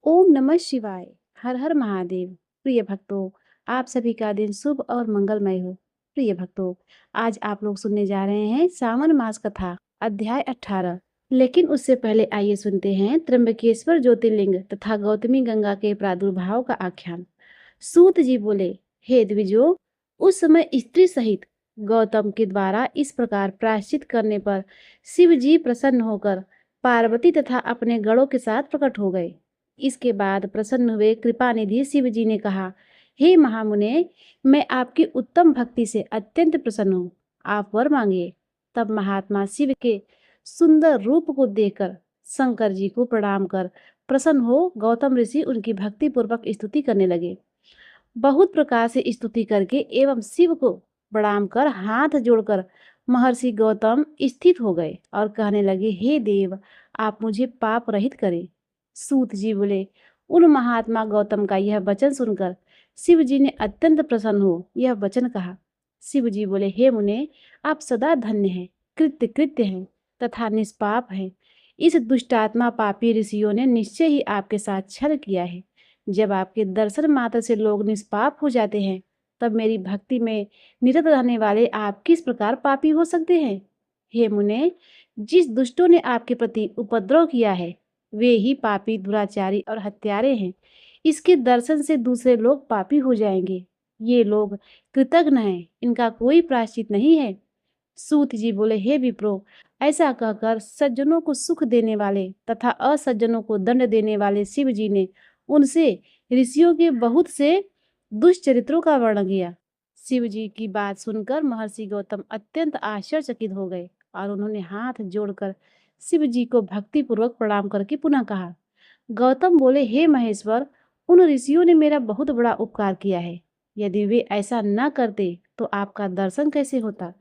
ओम नमः शिवाय। हर हर महादेव। प्रिय भक्तों, आप सभी का दिन शुभ और मंगलमय हो। प्रिय भक्तों, आज आप लोग सुनने जा रहे हैं सावन मास कथा अध्याय 18। लेकिन उससे पहले आइए सुनते हैं त्र्यंबकेश्वर ज्योतिर्लिंग तथा गौतमी गंगा के प्रादुर्भाव का आख्यान। सूत जी बोले, हे द्विजो, उस समय स्त्री सहित गौतम के द्वारा इस प्रकार प्रायश्चित करने पर शिव जी प्रसन्न होकर पार्वती तथा अपने गणों के साथ प्रकट हो गए। इसके बाद प्रसन्न हुए कृपानिधि शिव जी ने कहा, हे महामुने, मैं आपकी उत्तम भक्ति से अत्यंत प्रसन्न हूँ। आप वर मांगिए। तब महात्मा शिव के सुंदर रूप को देखकर शंकर जी को प्रणाम कर प्रसन्न हो गौतम ऋषि उनकी भक्ति पूर्वक स्तुति करने लगे। बहुत प्रकार से स्तुति करके एवं शिव को प्रणाम कर हाथ जोड़कर महर्षि गौतम स्थित हो गए और कहने लगे, हे देव, आप मुझे पाप रहित करें। सूत जी बोले, उन महात्मा गौतम का यह वचन सुनकर शिव जी ने अत्यंत प्रसन्न हो यह वचन कहा। शिव जी बोले, हे मुने, आप सदा धन्य हैं, कृत्य कृत्य हैं तथा निष्पाप हैं। इस दुष्टात्मा पापी ऋषियों ने निश्चय ही आपके साथ छल किया है। जब आपके दर्शन मात्र से लोग निष्पाप हो जाते हैं, तब मेरी भक्ति में निरत रहने वाले आप किस प्रकार पापी हो सकते हैं? हे मुने, जिस दुष्टों ने आपके प्रति उपद्रव किया है, वे ही पापी, दुराचारी और हत्यारे हैं। इसके दर्शन से दूसरे लोग पापी हो जाएंगे। ये लोग कृतघ्न हैं, इनका कोई प्रायश्चित नहीं है। सूत जी बोले, हे विप्रो, ऐसा कहकर सज्जनों को सुख देने वाले तथा असज्जनों को दंड देने वाले शिव जी ने उनसे ऋषियों के बहुत से दुष्चरित्रों का वर्णन किया। शिव जी की बात सुनकर महर्षि गौतम अत्यंत आश्चर्यचकित हो गए और उन्होंने हाथ जोड़कर शिव जी को भक्तिपूर्वक प्रणाम करके पुनः कहा। गौतम बोले, हे महेश्वर, उन ऋषियों ने मेरा बहुत बड़ा उपकार किया है। यदि वे ऐसा न करते तो आपका दर्शन कैसे होता।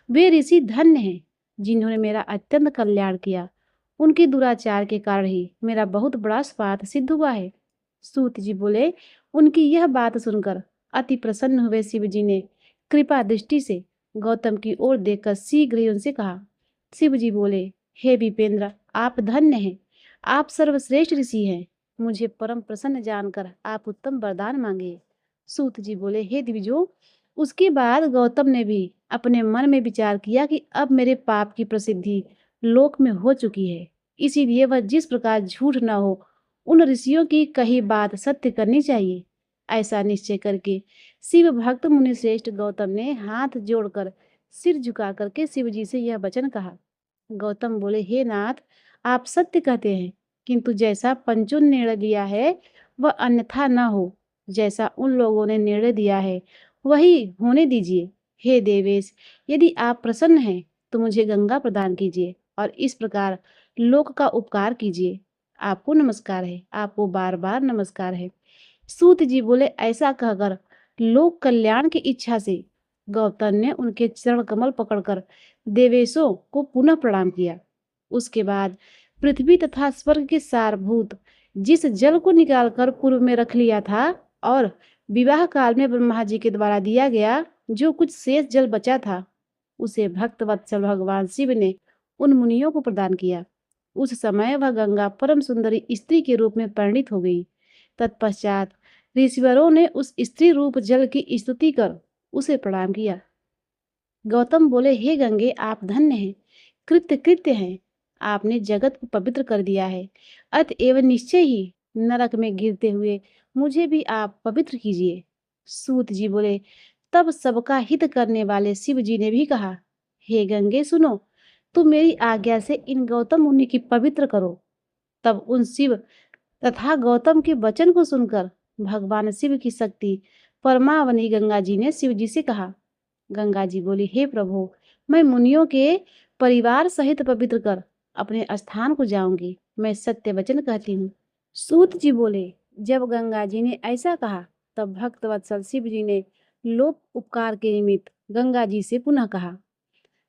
वे ऋषि धन्य हैं जिन्होंने मेरा अत्यंत कल्याण किया। उनके दुराचार के कारण ही मेरा बहुत बड़ा स्वार्थ सिद्ध हुआ है। सूत जी बोले, उनकी यह बात सुनकर अति प्रसन्न हुए शिव जी ने कृपा दृष्टि से गौतम की ओर देखकर शीघ्र ही उनसे कहा। शिव जी बोले, हे विपेंद्र, आप धन्य हैं, आप सर्वश्रेष्ठ ऋषि हैं। मुझे परम प्रसन्न जानकर आप उत्तम वरदान मांगे। सूत जी बोले, हे द्विजो, उसके बाद गौतम ने भी अपने मन में विचार किया कि अब मेरे पाप की प्रसिद्धि लोक में हो चुकी है, इसीलिए वह जिस प्रकार झूठ न हो, उन ऋषियों की कही बात सत्य करनी चाहिए। ऐसा निश्चय करके शिव भक्त मुनिश्रेष्ठ गौतम ने हाथ जोड़कर सिर झुका करके शिव जी से यह वचन कहा। गौतम बोले, हे नाथ, आप सत्य कहते हैं, किंतु जैसा पंचों ने निर्णय लिया है वह अन्यथा न हो। जैसा उन लोगों ने निर्णय दिया है वही होने दीजिए। हे देवेश, यदि आप प्रसन्न हैं तो मुझे गंगा प्रदान कीजिए और इस प्रकार लोक का उपकार कीजिए। आपको नमस्कार है, आपको बार बार नमस्कार है। सूत जी बोले, ऐसा कहकर लोक कल्याण की इच्छा से गौतम ने उनके चरण कमल पकड़कर देवेशों को पुनः प्रणाम किया। उसके बाद पृथ्वी तथा स्वर्ग के सारभूत जिस जल को निकालकर पूर्व में रख लिया था और विवाह काल में ब्रह्मा जी के द्वारा दिया गया जो कुछ शेष जल बचा था, उसे भक्त वत्सल भगवान शिव ने उन मुनियों को प्रदान किया। उस समय वह गंगा परम सुंदरी स्त्री के रूप में परिणित हो गई। तत्पश्चात ऋषिवरों ने उस स्त्री रूप जल की स्तुति कर उसे प्रणाम किया। गौतम बोले, हे गंगे, आप धन्य हैं, कृत्य कृत्य हैं। आपने जगत को पवित्र कर दिया है, अतएव निश्चय ही नरक में गिरते हुए मुझे भी आप पवित्र कीजिए। सूत जी बोले, तब सबका हित करने वाले शिव जी ने भी कहा, हे गंगे सुनो, तुम मेरी आज्ञा से इन गौतम मुनि की पवित्र करो। तब उन शिव तथा गौतम के वचन को सुनकर भगवान शिव की शक्ति परमावनी गंगा जी ने शिव जी से कहा। गंगा जी बोली, हे प्रभु, मैं मुनियों के परिवार सहित पवित्र कर अपने स्थान को जाऊंगी। मैं सत्य वचन कहती हूँ। सूत जी बोले, जब गंगा जी ने ऐसा कहा तब भक्त वत्सल शिव जी ने लोक उपकार के निमित्त गंगा जी से पुनः कहा।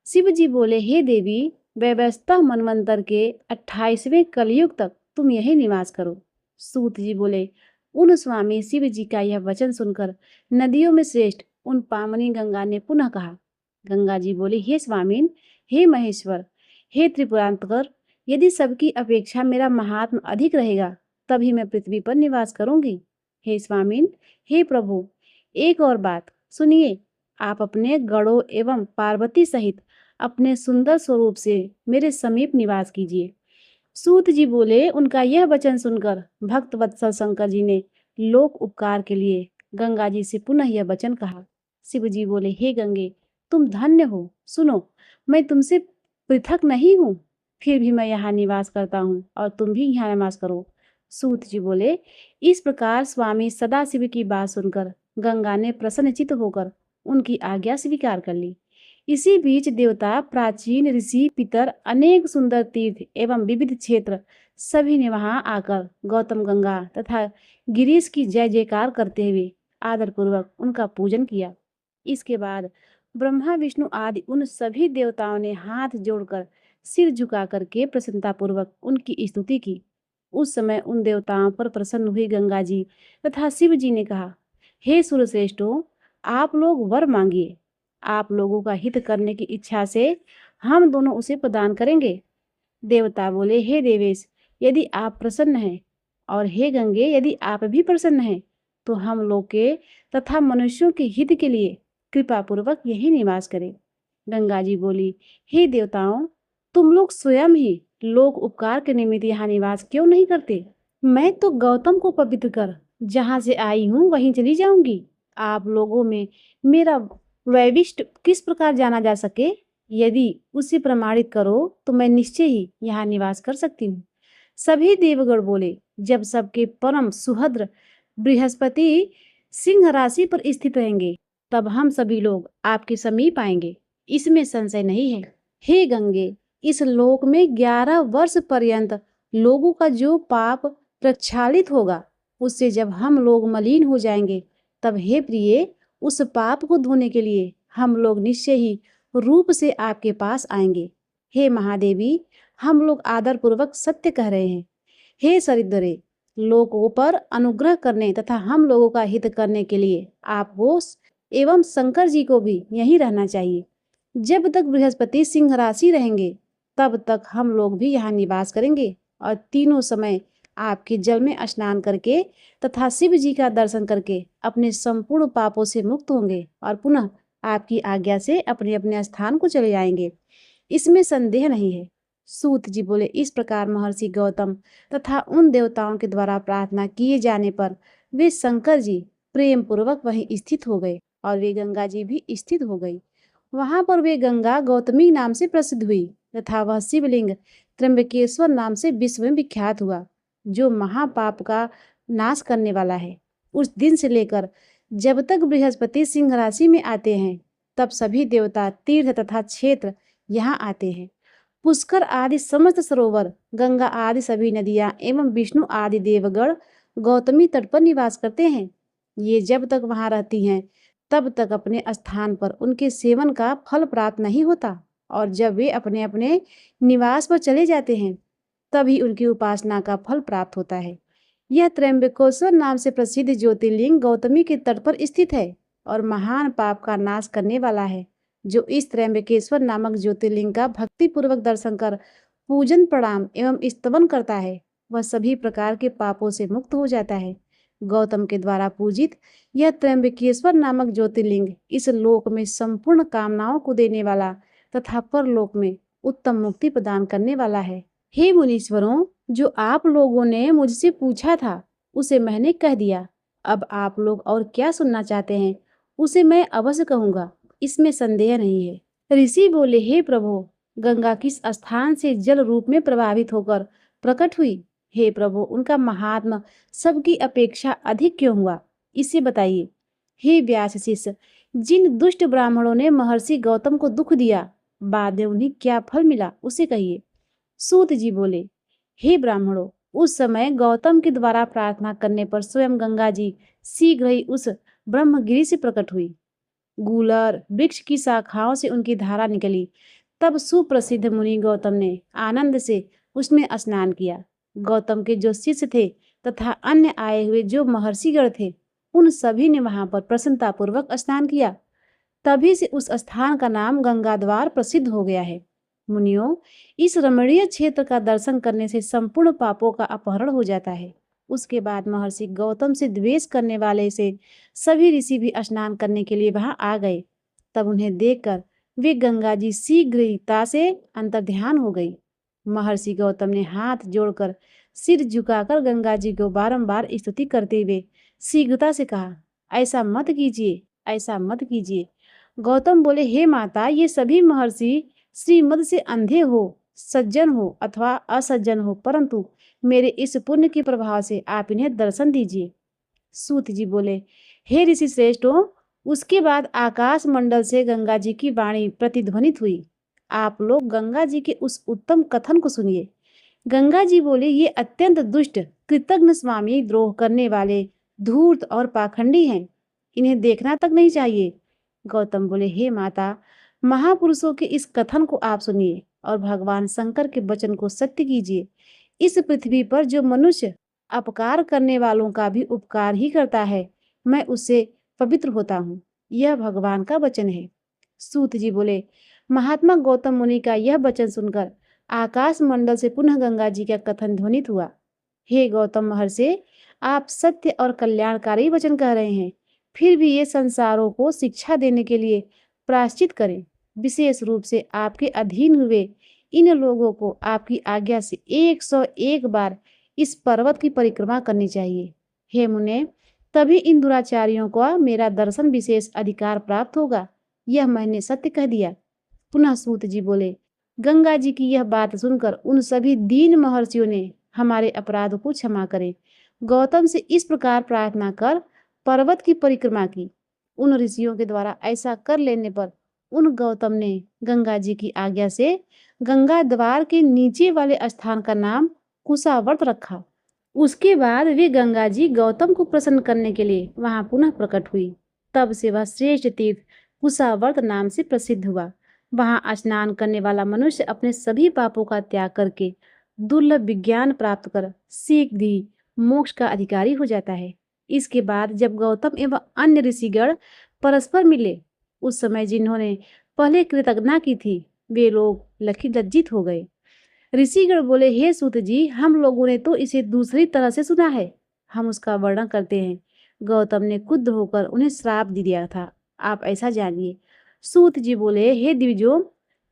शिव जी बोले, हे देवी, व्यवस्था मनवंतर के 28वें कलयुग तक तुम यही निवास करो। सूत जी बोले, उन स्वामी शिव जी का यह वचन सुनकर नदियों में श्रेष्ठ उन पामनी गंगा ने पुनः कहा। गंगा जी बोली, हे स्वामीन, हे महेश्वर, हे त्रिपुरांतकर, यदि सबकी अपेक्षा मेरा महात्म अधिक रहेगा तभी मैं पृथ्वी पर निवास करूंगी। हे स्वामिन, हे प्रभु, एक और बात सुनिए। आप अपने गणों एवं पार्वती सहित अपने सुंदर स्वरूप से मेरे समीप निवास कीजिए। सूत जी बोले, उनका यह वचन सुनकर भक्त वत्सल शंकर जी ने लोक उपकार के लिए गंगा जी से पुनः यह वचन कहा। शिव जी बोले, हे गंगे, तुम धन्य हो। सुनो, मैं तुमसे पृथक नहीं हूँ, फिर भी मैं यहाँ निवास करता हूँ और तुम भी यहाँ निवास करो। सूत जी बोले, इस प्रकार स्वामी सदाशिव की बात सुनकर गंगा ने प्रसन्नचित्त होकर उनकी आज्ञा स्वीकार कर ली। इसी बीच देवता, प्राचीन ऋषि, पितर, अनेक सुंदर तीर्थ एवं विविध क्षेत्र सभी ने वहां आकर गौतम गंगा तथा गिरीश की जय जयकार करते हुए आदर पूर्वक उनका पूजन किया। इसके बाद ब्रह्मा, विष्णु आदि उन सभी देवताओं ने हाथ जोड़कर सिर झुका करके प्रसन्नता पूर्वक उनकी स्तुति की। उस समय उन देवताओं पर प्रसन्न हुई गंगा जी तथा शिव जी ने कहा, हे सुरश्रेष्ठों, आप लोग वर मांगिए। आप लोगों का हित करने की इच्छा से हम दोनों उसे प्रदान करेंगे। देवता बोले, हे देवेश, यदि आप प्रसन्न हैं, और हे गंगे, यदि आप भी प्रसन्न हैं, तो हम लोग के तथा मनुष्यों के हित के लिए कृपा पूर्वक यही निवास करें। गंगा जी बोली, हे देवताओं, तुम लोग स्वयं ही लोक उपकार के निमित्त यहाँ निवास क्यों नहीं करते? मैं तो गौतम को पवित्र कर जहाँ से आई हूँ वहीं चली जाऊंगी। आप लोगों में मेरा वैशिष्ट किस प्रकार जाना जा सके, यदि उसे प्रमाणित करो तो मैं निश्चय ही यहाँ निवास कर सकती हूँ। सभी देवगण बोले, जब सबके परम सुहद्र बृहस्पति सिंह राशि पर स्थित रहेंगे तब हम सभी लोग आपके समीप आएंगे, इसमें संशय नहीं है। हे गंगे, इस लोक में 11 वर्ष पर्यंत लोगों का जो पाप प्रक्षालित होगा, उससे जब हम लोग मलिन हो जाएंगे, तब हे प्रिय, उस पाप को धोने के लिए हम लोग निश्चय ही रूप से आपके पास आएंगे। हे महादेवी, हम लोग आदर पूर्वक सत्य कह रहे हैं। हे सरिद्रे, लोगों पर अनुग्रह करने तथा हम लोगों का हित करने के लिए आपको एवं शंकर जी को भी यहीं रहना चाहिए। जब तक बृहस्पति सिंह राशि रहेंगे तब तक हम लोग भी यहाँ निवास करेंगे और तीनों समय आपके जल में स्नान करके तथा शिव जी का दर्शन करके अपने संपूर्ण पापों से मुक्त होंगे और पुनः आपकी आज्ञा से अपने अपने स्थान को चले जाएंगे, इसमें संदेह नहीं है। सूत जी बोले, इस प्रकार महर्षि गौतम तथा उन देवताओं के द्वारा प्रार्थना किए जाने पर वे शंकर जी प्रेम पूर्वक वहीं स्थित हो गए और वे गंगा जी भी स्थित हो गई। वहां पर वे गंगा गौतमी नाम से प्रसिद्ध हुई तथा वह शिवलिंग त्र्यंबकेश्वर नाम से विश्व में विख्यात हुआ, जो महापाप का नाश करने वाला है। उस दिन से लेकर जब तक बृहस्पति सिंह राशि में आते हैं तब सभी देवता, तीर्थ तथा क्षेत्र यहाँ आते हैं। पुष्कर आदि समस्त सरोवर, गंगा आदि सभी नदियां एवं विष्णु आदि देवगण गौतमी तट पर निवास करते हैं। ये जब तक वहां रहती हैं तब तक अपने स्थान पर उनके सेवन का फल प्राप्त नहीं होता, और जब वे अपने अपने निवास पर चले जाते हैं तभी उनकी उपासना का फल प्राप्त होता है। यह त्र्यंबकेश्वर नाम से प्रसिद्ध ज्योतिर्लिंग गौतमी के तट पर स्थित है और महान पाप का नाश करने वाला है। जो इस त्र्यंबकेश्वर नामक ज्योतिर्लिंग का भक्ति पूर्वक दर्शन कर पूजन, प्रणाम एवं स्तवन करता है, वह सभी प्रकार के पापों से मुक्त हो जाता है। गौतम के द्वारा पूजित यह त्र्यंबकेश्वर नामक ज्योतिर्लिंग इस लोक में संपूर्ण कामनाओं को देने वाला तथा परलोक में उत्तम मुक्ति प्रदान करने वाला है। हे मुनीश्वरों, जो आप लोगों ने मुझसे पूछा था उसे मैंने कह दिया। अब आप लोग और क्या सुनना चाहते हैं उसे मैं अवश्य कहूँगा, इसमें संदेह नहीं है। ऋषि बोले, हे प्रभु, गंगा किस स्थान से जल रूप में प्रभावित होकर प्रकट हुई? हे प्रभु, उनका महात्मा सबकी अपेक्षा अधिक क्यों हुआ, इसे बताइए। हे व्यास शिष्य, जिन दुष्ट ब्राह्मणों ने महर्षि गौतम को दुख दिया, बाद में उन्हें क्या फल मिला उसे कहिए। सूत जी बोले, हे ब्राह्मणों, उस समय गौतम के द्वारा प्रार्थना करने पर स्वयं गंगा जी शीघ्र ही उस ब्रह्मगिरि से प्रकट हुई। गूलर वृक्ष की शाखाओं से उनकी धारा निकली। तब सुप्रसिद्ध मुनि गौतम ने आनंद से उसमें स्नान किया। गौतम के जो शिष्य थे तथा अन्य आए हुए जो महर्षिगण थे, उन सभी ने वहां पर प्रसन्नता पूर्वक स्नान किया। तभी से उस स्थान का नाम गंगा द्वार प्रसिद्ध हो गया है। मुनियों, इस रमणीय क्षेत्र का दर्शन करने से संपूर्ण पापों का अपहरण हो जाता है। उसके बाद महर्षि गौतम से द्वेष करने वाले से सभी ऋषि भी स्नान करने के लिए वहां आ गए। तब उन्हें देखकर वे गंगा जी शीघ्रता से अंतर्ध्यान हो गई। महर्षि गौतम ने हाथ जोड़कर सिर झुकाकर गंगा जी को बारंबार स्तुति करते हुए शीघ्रता से कहा, ऐसा मत कीजिए, ऐसा मत कीजिए। गौतम बोले, हे माता, ये सभी महर्षि श्रीमद से अंधे हो, सज्जन हो अथवा असज्जन हो, परंतु मेरे इस पुण्य के प्रभाव से आप इन्हें दर्शन दीजिए। सूत जी बोले, हे ऋषि श्रेष्ठों, उसके बाद आकाश मंडल से गंगा जी की वाणी प्रतिध्वनित हुई। आप लोग गंगा जी के उस उत्तम कथन को सुनिए। गंगा जी बोले, ये अत्यंत दुष्ट, कृतघ्न स्वामी, द्रोह करने वाले, धूर्त और पाखंडी हैं। इन्हें देखना तक नहीं चाहिए। गौतम बोले, हे माता, महापुरुषों के इस कथन को आप सुनिए और भगवान शंकर के वचन को सत्य कीजिए। इस पृथ्वी पर जो मनुष्य अपकार करने वालों का भी उपकार ही करता है, मैं उससे पवित्र होता हूँ। यह भगवान का वचन है। सूत जी बोले, महात्मा गौतम मुनि का यह वचन सुनकर आकाश मंडल से पुनः गंगा जी का कथन ध्वनित हुआ। हे गौतम महर्षि, आप सत्य और कल्याणकारी वचन कह रहे हैं, फिर भी ये संसारों को शिक्षा देने के लिए प्रायश्चित करें। विशेष रूप से आपके अधीन हुए इन लोगों को आपकी आज्ञा से 101 बार इस पर्वत की परिक्रमा करनी चाहिए। हे मुने, तभी इन दुराचारियों को मेरा दर्शन विशेष अधिकार प्राप्त होगा। यह मैंने सत्य कह दिया। पुनः सूत जी बोले, गंगा जी की यह बात सुनकर उन सभी दीन महर्षियों ने हमारे अपराध को क्षमा करें। गौतम से इस प्रकार प्रार्थना कर पर्वत की परिक्रमा की। उन ऋषियों के द्वारा ऐसा कर लेने पर उन गौतम ने गंगा जी की आज्ञा से गंगा द्वार के नीचे वाले स्थान का नाम कुशावर्त रखा। उसके बाद वे गंगा जी गौतम को प्रसन्न करने के लिए वहां पुनः प्रकट हुई। तब से वह श्रेष्ठ तीर्थ कुशावर्त नाम से प्रसिद्ध हुआ। वहां स्नान करने वाला मनुष्य अपने सभी पापों का त्याग करके दुर्लभ विज्ञान प्राप्त कर शीघ्र ही मोक्ष का अधिकारी हो जाता है। इसके बाद जब गौतम एवं अन्य ऋषिगण परस्पर मिले, उस समय जिन्होंने पहले कृतज्ञता की थी, वे लोग लज्जित हो गए। ऋषिगण बोले, हे सूत जी, हम लोगों ने तो इसे दूसरी तरह से सुना है, हम उसका वर्णन करते हैं। गौतम ने क्रुद्ध होकर उन्हें श्राप दे दिया था, आप ऐसा जानिए। सूत जी बोले, हे द्विजों,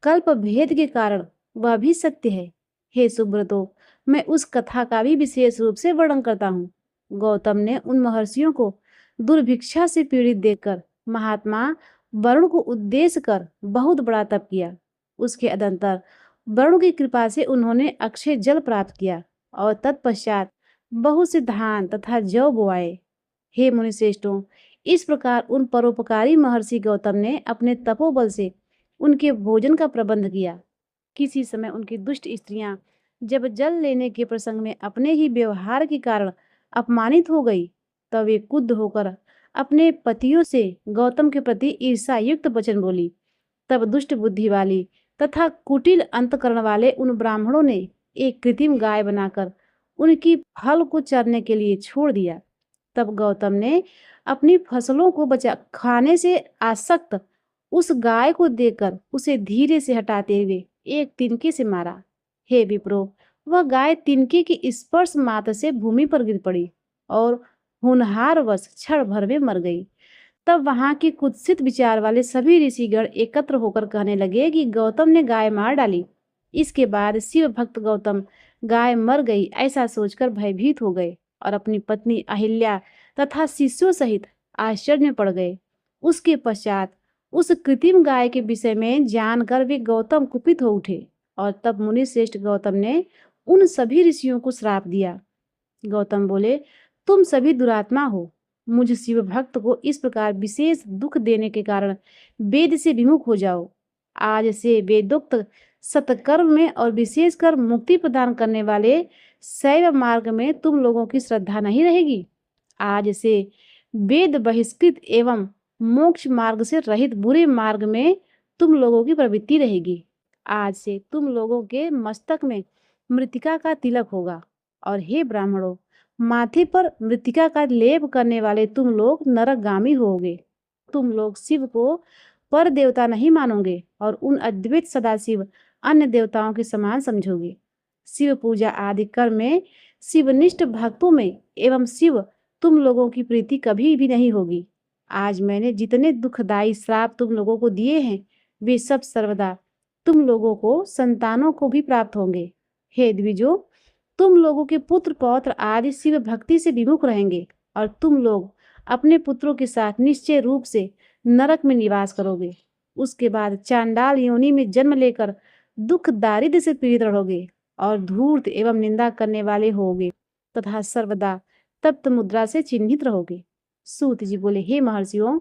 कल्प भेद के कारण वह भी सत्य है। हे सुब्रतो, मैं उस कथा का भी विशेष रूप से वर्णन करता हूँ। गौतम ने उन महर्षियों को दुर्भिक्षा से पीड़ित देखकर महात्मा वरुण को उद्देश्य कर बहुत बड़ा तप किया। उसके अनंतर वरुण की कृपा से उन्होंने अक्षय जल प्राप्त किया और तत्पश्चात बहुत से धान तथा जौ बोआए। हे मुनिश्रेष्ठों, इस प्रकार उन परोपकारी महर्षि गौतम ने अपने तपोबल से उनके भोजन का प्रबंध किया। किसी समय उनकी दुष्ट स्त्रियां जब जल लेने के प्रसंग में अपने ही व्यवहार के कारण अपमानित हो गई, तब वे क्रुद्ध होकर अपने पतियों से गौतम के प्रति ईर्षायुक्त वचन बोली। तब दुष्ट बुद्धि वाली तथा कुटिल अंतकरण वाले उन ब्राह्मणों ने एक कृत्रिम गाय बनाकर उनकी फल को चरने के लिए छोड़ दिया। तब गौतम ने अपनी फसलों को बचा खाने से आसक्त उस गाय को देखकर उसे धीरे से हटाते हुए एक तिनके से मारा। हे विप्रो, वह गाय तिनके की स्पर्श मात्र से भूमि पर गिर पड़ी और होनहार वश क्षण भर में मर गई। तब वहां के कुत्सित विचार वाले सभी ऋषिगण एकत्र होकर कहने लगे कि गौतम ने गाय मार डाली। इसके बाद शिव भक्त गौतम गाय मर गई ऐसा सोचकर भयभीत हो गए और अपनी पत्नी अहिल्या तथा शिष्यों सहित आश्चर्य में पड़ गए। उसके पश्चात उस कृत्रिम गाय के विषय में जानकर वे गौतम कुपित हो उठे और तब मुनि श्रेष्ठ गौतम ने उन सभी ऋषियों को श्राप दिया। गौतम बोले, तुम सभी दुरात्मा हो। मुझ शिव भक्त को इस प्रकार विशेष दुख देने के कारण वेद से विमुख हो जाओ। आज से वेदोक्त सत्कर्म में और विशेषकर मुक्ति प्रदान करने वाले शैव मार्ग में तुम लोगों की श्रद्धा नहीं रहेगी। आज से वेद बहिष्कृत एवं मोक्ष मार्ग से रहित बुरे मार्ग में तुम लोगों की प्रवृत्ति रहेगी। आज से तुम लोगों के मस्तक में मृतिका का तिलक होगा और हे ब्राह्मणों, माथे पर मृतिका का लेप करने वाले तुम लोग नरकगामी होगे। तुम लोग शिव को पर देवता नहीं मानोगे और उन अद्वैत सदाशिव अन्य देवताओं के समान समझोगे। शिव पूजा आदि कर्म में शिवनिष्ठ भक्तों में एवं शिव तुम लोगों की प्रीति कभी भी नहीं होगी। आज मैंने जितने दुखदाई श्राप तुम लोगों को दिए हैं, वे सब सर्वदा तुम लोगों को संतानों को भी प्राप्त होंगे। हे द्विजो, तुम लोगों के पुत्र पौत्र आदि शिव भक्ति से विमुख रहेंगे और तुम लोग अपने पुत्रों के साथ निश्चय रूप से नरक में निवास करोगे। उसके बाद चांडाल योनि में जन्म लेकर दुख दारिद्र्य से पीड़ित रहोगे और धूर्त एवं निंदा करने वाले होगे तथा सर्वदा तप्त मुद्रा से चिन्हित रहोगे। सूत जी बोले, हे महर्षियों,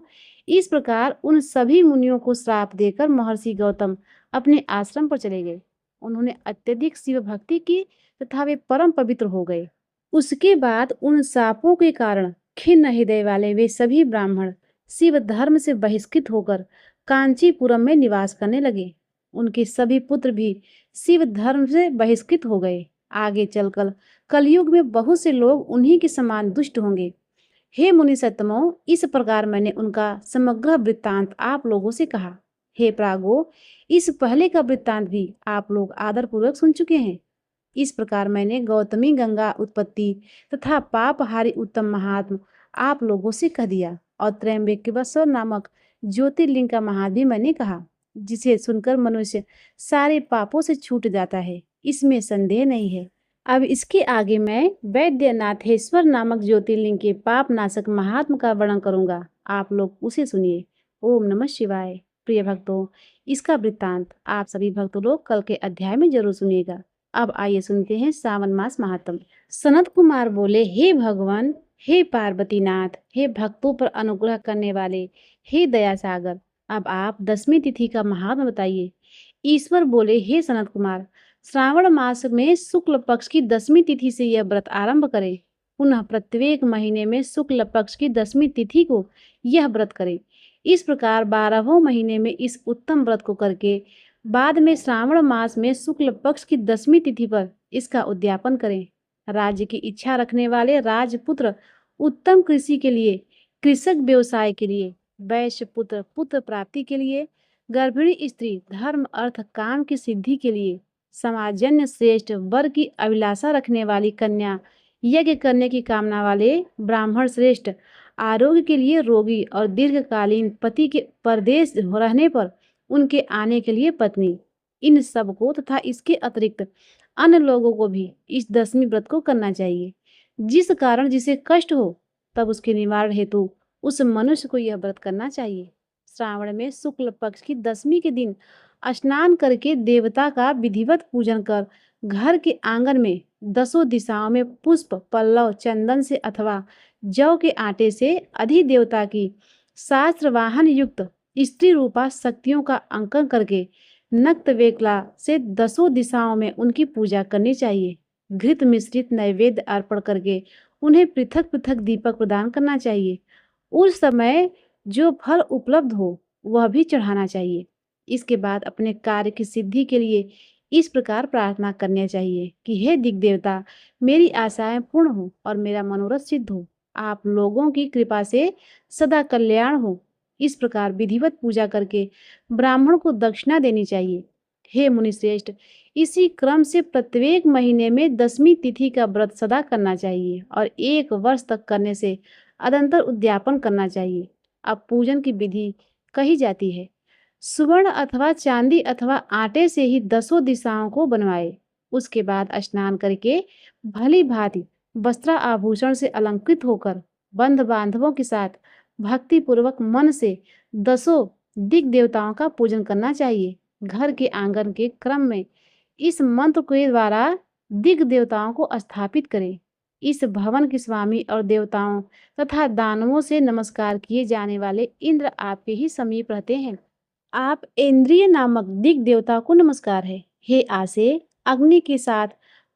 इस प्रकार उन सभी मुनियों को श्राप देकर महर्षि गौतम अपने आश्रम पर चले गए। उन्होंने अत्यधिक शिव भक्ति की तथा वे परम पवित्र हो गए। उसके बाद उन शापों के कारण खिन्न हृदय वाले वे सभी ब्राह्मण शिव धर्म से बहिष्कृत होकर कांचीपुरम में निवास करने लगे। उनके सभी पुत्र भी शिव धर्म से बहिष्कृत हो गए। आगे चलकर कलयुग में बहुत से लोग उन्हीं के समान दुष्ट होंगे। हे मुनि सत्तमो, इस प्रकार मैंने उनका समग्र वृत्तांत आप लोगों से कहा। हे प्रागो, इस पहले का वृत्तांत भी आप लोग आदरपूर्वक सुन चुके हैं। इस प्रकार मैंने गौतमी गंगा उत्पत्ति तथा पापहारी उत्तम महात्म आप लोगों से कह दिया और त्रयंबकेश्वर नामक ज्योतिर्लिंग का महात्म भी मैंने कहा, जिसे सुनकर मनुष्य सारे पापों से छूट जाता है, इसमें संदेह नहीं है। अब इसके आगे मैं वैद्यनाथेश्वर नामक ज्योतिर्लिंग के पाप नाशक महात्म का वर्णन करूंगा। आप लोग उसे सुनिए। ओम नमः शिवाय। प्रिय भक्तों, इसका वृत्तांत आप सभी भक्त लोग कल के अध्याय में जरूर सुनिएगा। अब आइए सुनते हैं सावन मास महात्म। सनत कुमार बोले, हे भगवान, हे पार्वतीनाथ, हे भक्तों पर अनुग्रह करने वाले, हे दया सागर, अब आप 10वीं तिथि का महात्म बताइए। ईश्वर बोले, हे सनत कुमार, श्रावण मास में शुक्ल पक्ष की 10वीं तिथि से यह व्रत आरंभ करें। पुनः प्रत्येक महीने में शुक्ल पक्ष की 10वीं तिथि को यह व्रत करें। इस प्रकार 12वें महीने में इस उत्तम व्रत को करके बाद में श्रावण मास में शुक्ल पक्ष की 10वीं तिथि पर इसका उद्यापन करें। राज्य की इच्छा रखने वाले राजपुत्र, उत्तम कृषि के लिए, कृषक व्यवसाय के लिए, वैश्य पुत्र पुत्र प्राप्ति के लिए, गर्भिणी स्त्री धर्म अर्थ काम की सिद्धि के लिए, समाजन्य श्रेष्ठ वर की अभिलाषा रखने वाली कन्या, यज्ञ करने की कामना वाले ब्राह्मण श्रेष्ठ, आरोग्य के लिए रोगी और दीर्घकालीन पति के परदेश रहने पर उनके आने के लिए पत्नी, इन सब को तथा इसके अतिरिक्त अन्य लोगों को भी इस 10वीं व्रत को करना चाहिए। जिस कारण जिसे कष्ट हो तब उसके निवारण हेतु उस मनुष्य को यह व्रत करना चाहिए। श्रावण में शुक्ल पक्ष की 10वीं के दिन स्नान करके देवता का विधिवत पूजन कर घर के आंगन में 10 दिशाओं में पुष्प, पल्लव, चंदन से अथवा जौ के आटे से अधिदेवता की शास्त्र वाहन युक्त स्त्री रूपा शक्तियों का अंकन करके नक्त वेकला से 10 दिशाओं में उनकी पूजा करनी चाहिए। घृत मिश्रित नैवेद्य अर्पण करके उन्हें पृथक पृथक दीपक प्रदान करना चाहिए। उस समय जो फल उपलब्ध हो वह भी चढ़ाना चाहिए। इसके बाद अपने कार्य की सिद्धि के लिए इस प्रकार प्रार्थना करनी चाहिए कि हे दिग् देवता, मेरी आशाएं पूर्ण हो और मेरा मनोरथ सिद्ध हो। आप लोगों की कृपा से सदा कल्याण हो। इस प्रकार विधिवत पूजा करके ब्राह्मण को दक्षिणा देनी चाहिए। हे मुनिश्रेष्ठ, इसी क्रम से प्रत्येक महीने में 10वीं तिथि का व्रत सदा करना चाहिए और 1 वर्ष तक करने से अदंतर उद्यापन करना चाहिए। अब पूजन की विधि कही जाती है। स्वर्ण अथवा चांदी अथवा आटे से ही 10 दिशाओं को बनवाए। उसके बाद स्नान करके भली भांति वस्त्र आभूषण से अलंकृत होकर बंध बांधवों के साथ भक्ति पूर्वक मन से 10 दिग् देवताओं का पूजन करना चाहिए। घर के आंगन के क्रम में इस मंत्र के द्वारा दिग् देवताओं को स्थापित करें। इस भवन के स्वामी और देवताओं तथा दानवों से नमस्कार किए जाने वाले इंद्र आपके ही समीप रहते हैं। आप इंद्रिय नामक दिग् देवता को नमस्कार है। हे आसे, अग्नि के साथ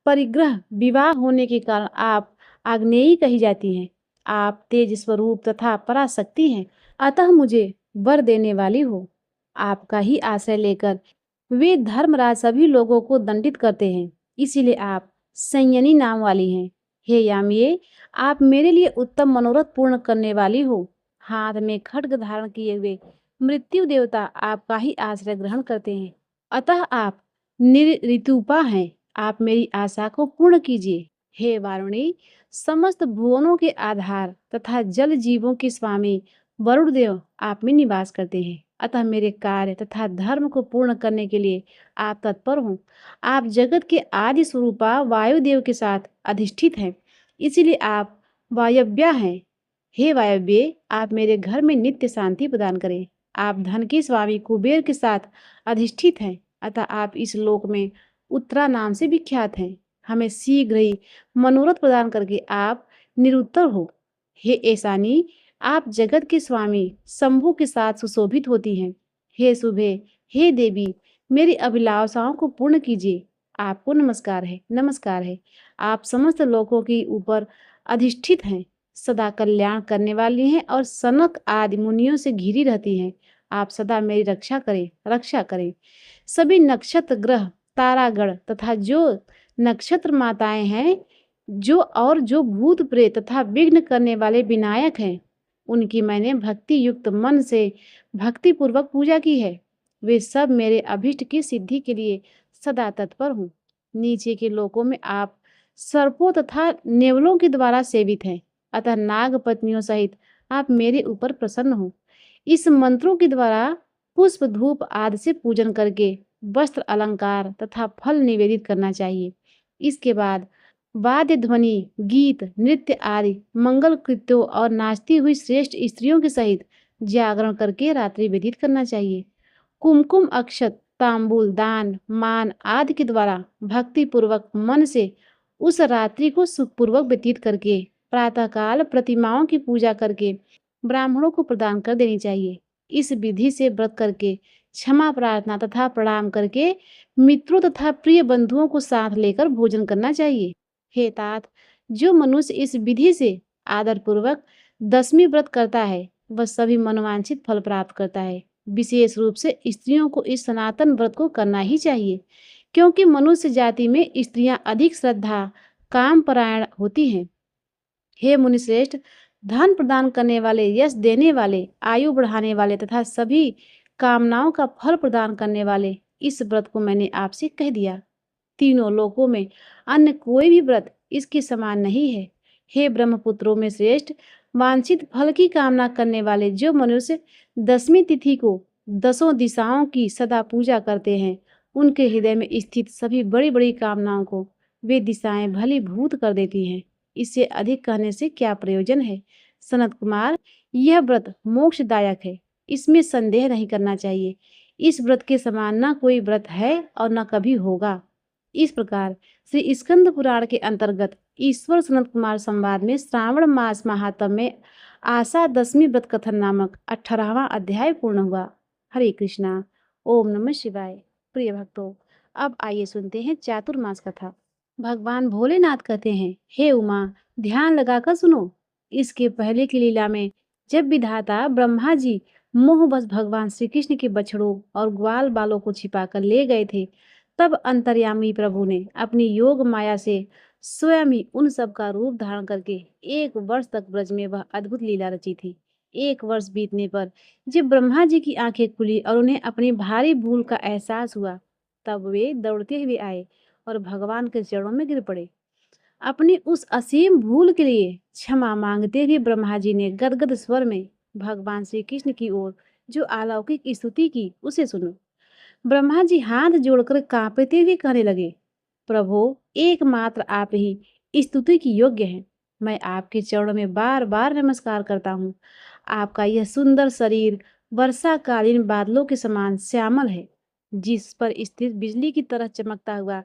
परिग्रह विवाह होने के कारण आप आग्नेयी कही जाती हैं। आप तेज स्वरूप तथा पराशक्ति हैं, अतः मुझे वर देने वाली हो। आपका ही आश्रय लेकर वे धर्मराज सभी लोगों को दंडित करते हैं, इसीलिए आप संयनी नाम वाली हैं। हे यामिये, आप मेरे लिए उत्तम मनोरथ पूर्ण करने वाली हो। हाथ में खड्ग धारण किए हुए मृत्यु देवता आपका ही आश्रय ग्रहण करते हैं, अतः आप निर्ऋतुपा हैं। आप मेरी आशा को पूर्ण कीजिए। हे वारुणी, समस्त भुवनों के आधार तथा जल जीवों के स्वामी वरुण देव आप में निवास करते हैं। अतः मेरे कार्य तथा धर्म को पूर्ण करने के लिए आप तत्पर हों। आप जगत के आदि स्वरूपा वायुदेव के साथ अधिष्ठित हैं, इसीलिए आप वायव्या हैं। हे वायव्य, आप मेरे घर में नित्य शांति प्रदान करें। आप धन के स्वामी कुबेर के साथ अधिष्ठित हैं, अतः आप इस लोक में उत्तरा नाम से विख्यात हैं। हमें शीघ्र ही मनोरथ प्रदान करके आप निरुत्तर हो। हे ऐसानी, आप जगत के स्वामी शंभु के साथ सुशोभित होती हैं। हे शुभे, हे देवी, मेरी अभिलाषाओं को पूर्ण कीजिए। आपको नमस्कार है, नमस्कार है। आप समस्त लोकों के ऊपर अधिष्ठित हैं, सदा कल्याण करने वाली हैं और सनक आदि मुनियों से घिरी रहती हैं। आप सदा मेरी रक्षा करें, रक्षा करें। सभी नक्षत्र ग्रह तारागण तथा जो नक्षत्र माताएं हैं, जो भूत प्रेत तथा विघ्न करने वाले विनायक हैं, उनकी मैंने भक्ति युक्त मन से भक्ति पूर्वक पूजा की है। वे सब मेरे अभिष्ट की सिद्धि के लिए सदा तत्पर हूँ। नीचे के लोकों में आप सर्पों तथा नेवलों के द्वारा सेवित हैं, अतः नाग पत्नियों सहित आप मेरे ऊपर प्रसन्न हो। इस मंत्रों के द्वारा पुष्प धूप आदि से पूजन करके वस्त्र अलंकार तथा फल निवेदित करना चाहिए। इसके बाद वाद्य ध्वनि, गीत, नृत्य आदि मंगल कृत्यों और नाचती हुई श्रेष्ठ स्त्रियों के सहित जागरण करके रात्रि व्यतीत करना चाहिए। कुमकुम, अक्षत, तांबूल, दान, मान आदि के द्वारा भक्ति पूर्वक मन से उस रात्रि को सुखपूर्वक व्यतीत करके प्रातःकाल प्रतिमाओं की पूजा करके ब्राह्मणों को प्रदान कर देनी चाहिए। इस विधि से व्रत करके क्षमा प्रार्थना तथा प्रणाम करके मित्रों तथा प्रिय बंधुओं को साथ लेकर भोजन करना चाहिए। हे तात, जो मनुष्य इस विधि से आदर पूर्वक दसवीं व्रत करता है, वह सभी मनोवांछित फल प्राप्त करता है। विशेष रूप से स्त्रियों को इस सनातन व्रत को करना ही चाहिए, क्योंकि मनुष्य जाति में स्त्रियां अधिक श्रद्धा काम परायण होती हैं। हे मुनिश्रेष्ठ, धन प्रदान करने वाले, यश देने वाले, आयु बढ़ाने वाले तथा सभी कामनाओं का फल प्रदान करने वाले इस व्रत को मैंने आपसे कह दिया। तीनों लोकों में अन्य कोई भी व्रत इसके समान नहीं है। हे ब्रह्मपुत्रों में श्रेष्ठ, वांछित फल की कामना करने वाले जो मनुष्य दसवीं तिथि को दसों दिशाओं की सदा पूजा करते हैं, उनके हृदय में स्थित सभी बड़ी बड़ी कामनाओं को वे दिशाएं भलीभूत कर देती हैं। इससे अधिक कहने से क्या प्रयोजन है। सनत कुमार, यह व्रत मोक्षदायक है, इसमें संदेह नहीं करना चाहिए। इस व्रत के समान न कोई व्रत है और न कभी होगा। इस प्रकार श्री स्कंद पुराण के अंतर्गत ईश्वर सनत कुमार संवाद में श्रावण मास महात्म्य में आशा दशमी व्रत कथन नामक 18वां अध्याय पूर्ण हुआ। हरे कृष्णा। ओम नमः शिवाय। प्रिय भक्तों, अब आइए सुनते हैं चातुर्मास कथा। भगवान भोलेनाथ कहते हैं, हे उमा, ध्यान लगाकर सुनो। इसके पहले की लीला में जब विधाता ब्रह्मा जी मोहवश भगवान श्री कृष्ण के बछड़ों और ग्वाल बालों को छिपाकर ले गए थे, तब अंतर्यामी प्रभु ने अपनी योग माया से स्वयं ही उन सब का रूप धारण करके 1 वर्ष तक ब्रज में वह अद्भुत लीला रची थी। 1 वर्ष बीतने पर जब ब्रह्मा जी की आंखें खुली और उन्हें अपनी भारी भूल का एहसास हुआ, तब वे दौड़ते हुए आए और भगवान के चरणों में गिर पड़े। अपनी उस असीम भूल के लिए क्षमा मांगते हुए ब्रह्मा जी ने गदगद स्वर में भगवान श्री कृष्ण की ओर जो अलौकिक स्तुति की, उसे सुनो। ब्रह्मा जी हाथ जोड़कर कांपते हुए कहने लगे, प्रभु, एकमात्र आप ही स्तुति की योग्य हैं। मैं आपके चरणों में बार बार नमस्कार करता हूँ। आपका यह सुंदर शरीर वर्षाकालीन बादलों के समान श्यामल है, जिस पर स्थित बिजली की तरह चमकता हुआ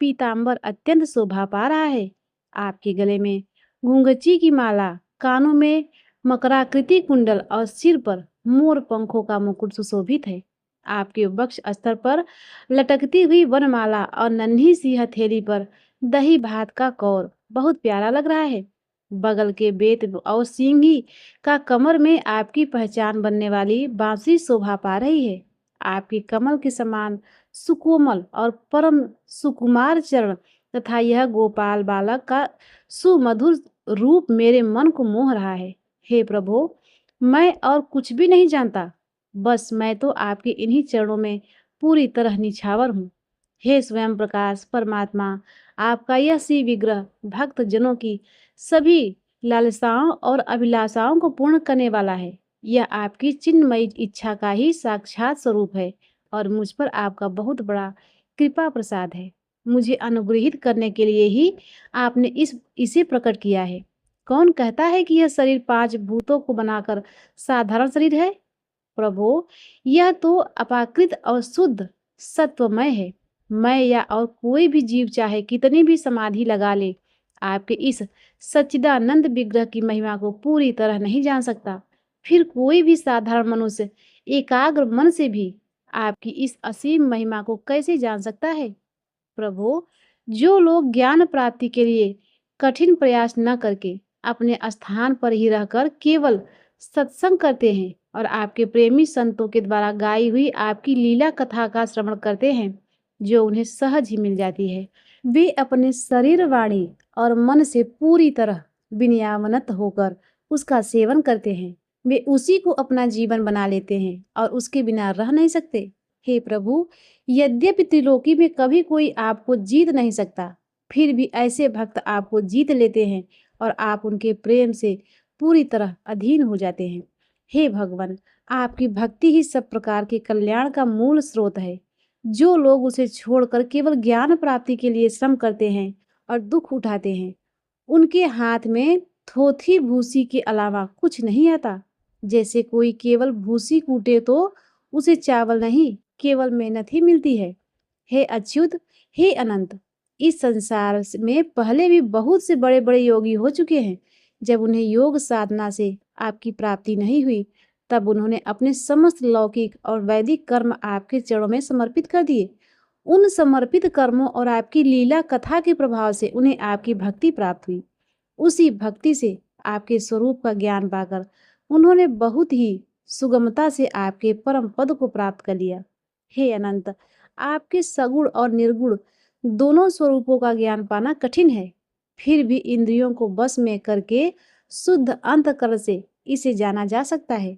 पीतांबर अत्यंत शोभा पा रहा है। आपके गले में घुंघची की माला, कानों में मकराकृति कुंडल और सिर पर मोर पंखों का मुकुट सुशोभित है। आपके वक्ष स्तर पर लटकती हुई वनमाला और नन्ही सी हथेली पर दही भात का कौर बहुत प्यारा लग रहा है। बगल के बेत और सींगी का कमर में आपकी पहचान बनने वाली बांसुरी शोभा पा रही है। आपके कमल के समान सुकोमल और परम सुकुमार चरण तथा यह गोपाल बालक का सुमधुर रूप मेरे मन को मोह रहा है। हे प्रभु, मैं और कुछ भी नहीं जानता, बस मैं तो आपके इन्हीं चरणों में पूरी तरह निछावर हूँ। हे स्वयं प्रकाश परमात्मा, आपका यह शिव विग्रह भक्त जनों की सभी लालसाओं और अभिलाषाओं को पूर्ण करने वाला है। यह आपकी चिन्मयी इच्छा का ही साक्षात स्वरूप है और मुझ पर आपका बहुत बड़ा कृपा प्रसाद है। मुझे अनुग्रहित करने के लिए ही आपने इसे प्रकट किया है। कौन कहता है कि यह शरीर 5 भूतों को बनाकर साधारण शरीर है? प्रभु, यह तो अपाकृत और शुद्ध सत्वमय है। मैं या और कोई भी जीव चाहे कितनी भी समाधि लगा ले, आपके इस सच्चिदानंद विग्रह की महिमा को पूरी तरह नहीं जान सकता। फिर कोई भी साधारण मनुष्य एकाग्र मन से भी आपकी इस असीम महिमा को कैसे जान सकता है? प्रभु, जो लोग ज्ञान प्राप्ति के लिए कठिन प्रयास न करके अपने स्थान पर ही रहकर केवल सत्संग करते हैं और आपके प्रेमी संतों के द्वारा गाई हुई आपकी लीला कथा का श्रवण करते हैं, जो उन्हें सहज ही मिल जाती है, वे अपने शरीर, वाणी और मन से पूरी तरह विनयावनत होकर उसका सेवन करते हैं। वे उसी को अपना जीवन बना लेते हैं और उसके बिना रह नहीं सकते। हे प्रभु, यद्यपि त्रिलोकी में कभी कोई आपको जीत नहीं सकता, फिर भी ऐसे भक्त आपको जीत लेते हैं और आप उनके प्रेम से पूरी तरह अधीन हो जाते हैं। हे भगवान, आपकी भक्ति ही सब प्रकार के कल्याण का मूल स्रोत है। जो लोग उसे छोड़कर केवल ज्ञान प्राप्ति के लिए श्रम करते हैं और दुख उठाते हैं, उनके हाथ में थोथी भूसी के अलावा कुछ नहीं आता। जैसे कोई केवल भूसी कूटे तो उसे चावल नहीं, केवल मेहनत ही मिलती है। हे अच्युत, हे अनंत, इस संसार में पहले भी बहुत से बड़े बड़े योगी हो चुके हैं। जब उन्हें योग साधना से आपकी प्राप्ति नहीं हुई, तब उन्होंने अपने समस्त लौकिक और वैदिक कर्म आपके चरणों में समर्पित कर दिए। उन समर्पित कर्मों और आपकी लीला कथा के प्रभाव से उन्हें आपकी भक्ति प्राप्त हुई। उसी भक्ति से आपके स्वरूप का ज्ञान पाकर उन्होंने बहुत ही सुगमता से आपके परम पद को प्राप्त कर लिया। हे अनंत, आपके सगुण और निर्गुण दोनों स्वरूपों का ज्ञान पाना कठिन है। फिर भी इंद्रियों को बस में करके शुद्ध अंतःकरण से इसे जाना जा सकता है।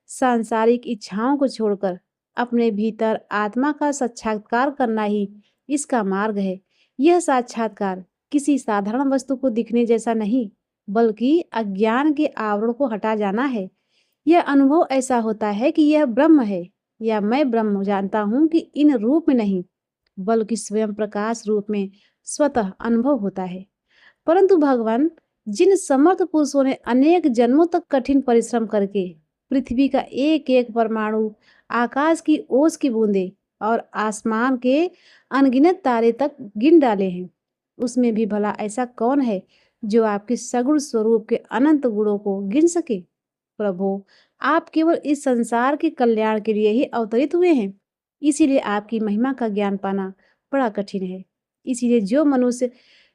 सांसारिक इच्छाओं को छोड़कर अपने भीतर आत्मा का साक्षात्कार करना ही इसका मार्ग है। यह साक्षात्कार किसी साधारण वस्तु को दिखने जैसा नहीं, बल्कि अज्ञान के आवरण को हटा जाना है। यह अनुभव ऐसा होता है कि यह ब्रह्म है, या मैं ब्रह्म जानता हूँ कि इन रूप में नहीं, बल्कि स्वयं प्रकाश रूप में स्वतः अनुभव होता है। परंतु भगवान, जिन समर्थ पुरुषों ने अनेक जन्मों तक कठिन परिश्रम करके पृथ्वी का एक एक परमाणु, आकाश की ओस की बूंदे और आसमान के अनगिनत तारे तक गिन डाले हैं, उसमें भी भला ऐसा कौन है जो आपके सगुण स्वरूप के अनंत गुणों को गिन सके? प्रभु, आप केवल इस संसार के कल्याण के लिए ही अवतरित हुए हैं, इसीलिए आपकी महिमा का ज्ञान पाना बड़ा कठिन है। इसीलिए जो मनुष्य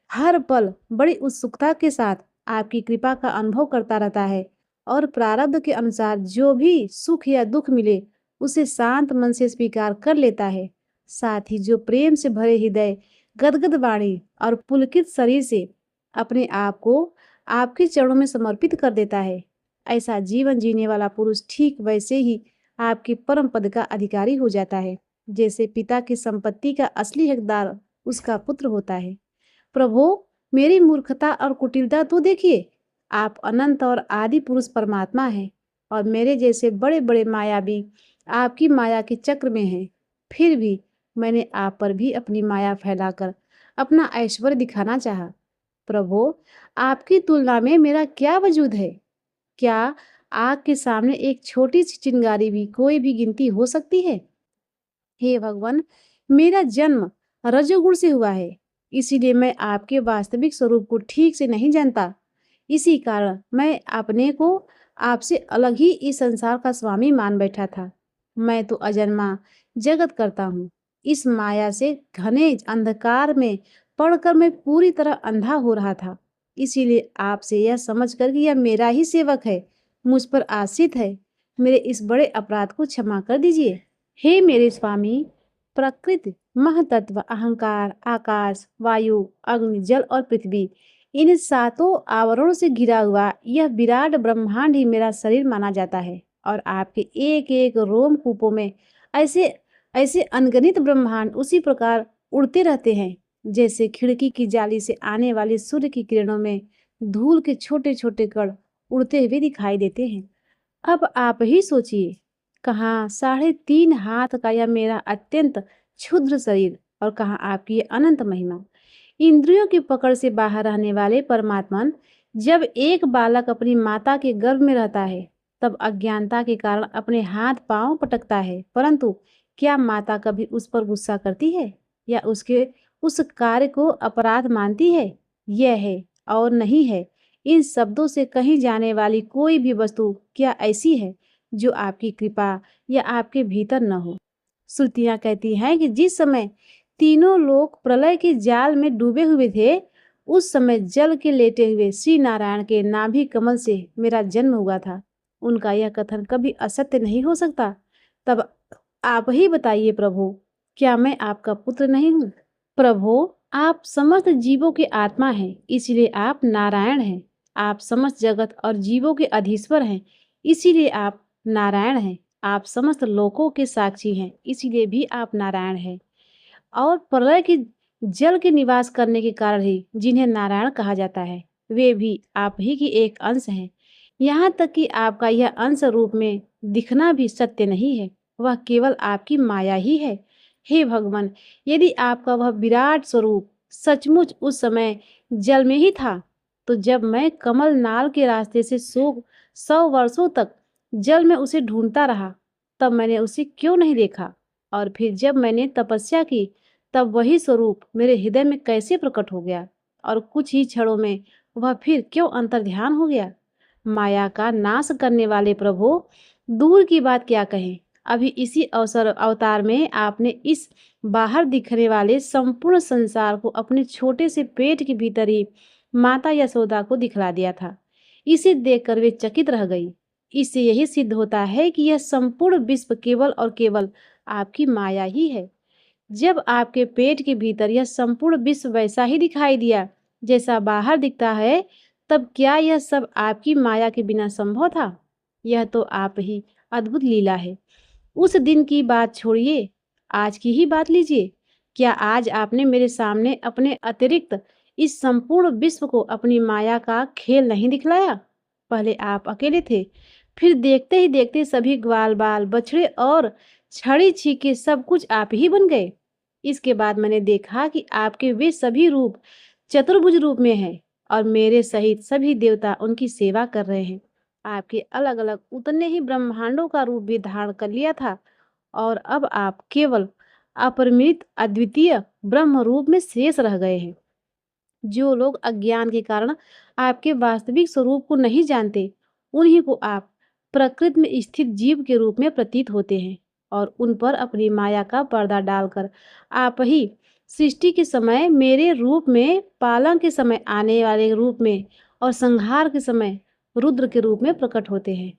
हर पल बड़ी उत्सुकता के साथ आपकी कृपा का अनुभव करता रहता है और प्रारब्ध के अनुसार जो भी सुख या दुख मिले उसे शांत मन से स्वीकार कर लेता है, साथ ही जो प्रेम से भरे हृदय, गदगद वाणी और पुलकित शरीर से अपने आप को आपके चरणों में समर्पित कर देता है, ऐसा जीवन जीने वाला पुरुष ठीक वैसे ही आपके परम पद का अधिकारी हो जाता है, जैसे पिता की संपत्ति का असली हकदार उसका पुत्र होता है। प्रभु, मेरी मूर्खता और कुटिलता तो देखिए। आप अनंत और आदि पुरुष परमात्मा हैं और मेरे जैसे बड़े बड़े मायावी आपकी माया के चक्र में हैं। फिर भी मैंने आप पर भी अपनी माया फैलाकर अपना ऐश्वर्य दिखाना चाहा। प्रभु, आपकी तुलना में मेरा क्या वजूद है? क्या आग के सामने एक छोटी सी चिंगारी भी कोई भी गिनती हो सकती है? हे भगवान, मेरा जन्म रजोगुण से हुआ है, इसीलिए मैं आपके वास्तविक स्वरूप को ठीक से नहीं जानता। इसी कारण मैं अपने को आपसे अलग ही इस संसार का स्वामी मान बैठा था। मैं तो अजन्मा जगत करता हूँ। इस माया से घने अंधकार में पड़कर मैं पूरी तरह अंधा हो रहा था। इसीलिए आपसे यह समझकर कि यह मेरा ही सेवक है, मुझ पर आश्रित है, मेरे इस बड़े अपराध को क्षमा कर दीजिए। हे मेरे स्वामी, प्रकृति, महतत्व, अहंकार, आकाश, वायु, अग्नि, जल और पृथ्वी, इन सातों आवरणों से घिरा हुआ यह विराट ब्रह्मांड ही मेरा शरीर माना जाता है और आपके एक एक रोमकूपों में ऐसे ऐसे अनगिनत ब्रह्मांड उसी प्रकार उड़ते रहते हैं जैसे खिड़की की जाली से आने वाली सूर्य की किरणों में धूल के छोटे छोटे कण उड़ते हुए दिखाई देते हैं। अब आप ही सोचिए, कहाँ 3.5 हाथ का यह मेरा अत्यंत क्षुद्र शरीर और कहाँ आपकी ये अनंत महिमा। इंद्रियों की पकड़ से बाहर रहने वाले परमात्मन जब एक बालक अपनी माता के गर्भ में रहता है, तब अज्ञानता के कारण अपने हाथ पांव पटकता है, परंतु क्या माता कभी उस पर गुस्सा करती है या उसके उस कार्य को अपराध मानती है? यह है और नहीं है, इन शब्दों से कही जाने वाली कोई भी वस्तु क्या ऐसी है जो आपकी कृपा या आपके भीतर न हो? श्रुतियां कहती हैं कि जिस समय तीनों लोग प्रलय के जाल में डूबे हुए थे, उस समय जल के लेटे हुए श्री नारायण के नाभि कमल से मेरा जन्म हुआ था। उनका यह कथन कभी असत्य नहीं हो सकता। तब आप ही बताइए प्रभु, क्या मैं आपका पुत्र नहीं हूँ? प्रभु, आप समस्त जीवों के आत्मा हैं, इसलिए आप नारायण हैं। आप समस्त जगत और जीवों के अधीश्वर हैं, इसीलिए आप नारायण हैं। आप समस्त लोकों के साक्षी हैं, इसीलिए भी आप नारायण हैं। और प्रलय के जल के निवास करने के कारण ही जिन्हें नारायण कहा जाता है, वे भी आप ही की एक अंश हैं। यहाँ तक कि आपका यह अंश रूप में दिखना भी सत्य नहीं है, वह केवल आपकी माया ही है। हे भगवान, यदि आपका वह विराट स्वरूप सचमुच उस समय जल में ही था, तो जब मैं कमल नाल के रास्ते से 100 वर्षों तक जल में उसे ढूंढता रहा, तब मैंने उसे क्यों नहीं देखा? और फिर जब मैंने तपस्या की, तब वही स्वरूप मेरे हृदय में कैसे प्रकट हो गया और कुछ ही क्षणों में वह फिर क्यों अंतर्ध्यान हो गया? माया का नाश करने वाले प्रभु, दूर की बात क्या कहें, अभी इसी अवसर अवतार में आपने इस बाहर दिखने वाले संपूर्ण संसार को अपने छोटे से पेट के भीतर ही माता यशोदा को दिखला दिया था। इसे देखकर वे चकित रह गई। इससे यही सिद्ध होता है कि यह संपूर्ण विश्व केवल और केवल आपकी माया ही है। जब आपके पेट के भीतर यह संपूर्ण विश्व वैसा ही दिखाई दिया जैसा बाहर दिखता है, तब क्या यह सब आपकी माया के बिना संभव था? यह तो आप ही अद्भुत लीला है। उस दिन की बात छोड़िए, आज की ही बात लीजिए। क्या आज आपने मेरे सामने अपने अतिरिक्त इस संपूर्ण विश्व को अपनी माया का खेल नहीं दिखलाया? पहले आप अकेले थे, फिर देखते ही देखते सभी ग्वाल बाल बछड़े और छड़ी छीके सब कुछ आप ही बन गए। इसके बाद मैंने देखा कि आपके वे सभी रूप चतुर्भुज रूप में हैं और मेरे सहित सभी देवता उनकी सेवा कर रहे हैं। आपके अलग अलग उतने ही ब्रह्मांडों का रूप भी धारण कर लिया था और अब आप केवल अपरिमित अद्वितीय ब्रह्म रूप में शेष रह गए हैं। जो लोग अज्ञान के कारण आपके वास्तविक स्वरूप को नहीं जानते, उन्हीं को आप प्रकृति में स्थित जीव के रूप में प्रतीत होते हैं और उन पर अपनी माया का पर्दा डालकर आप ही सृष्टि के समय मेरे रूप में, पालन के समय आने वाले रूप में और संहार के समय रुद्र के रूप में प्रकट होते हैं।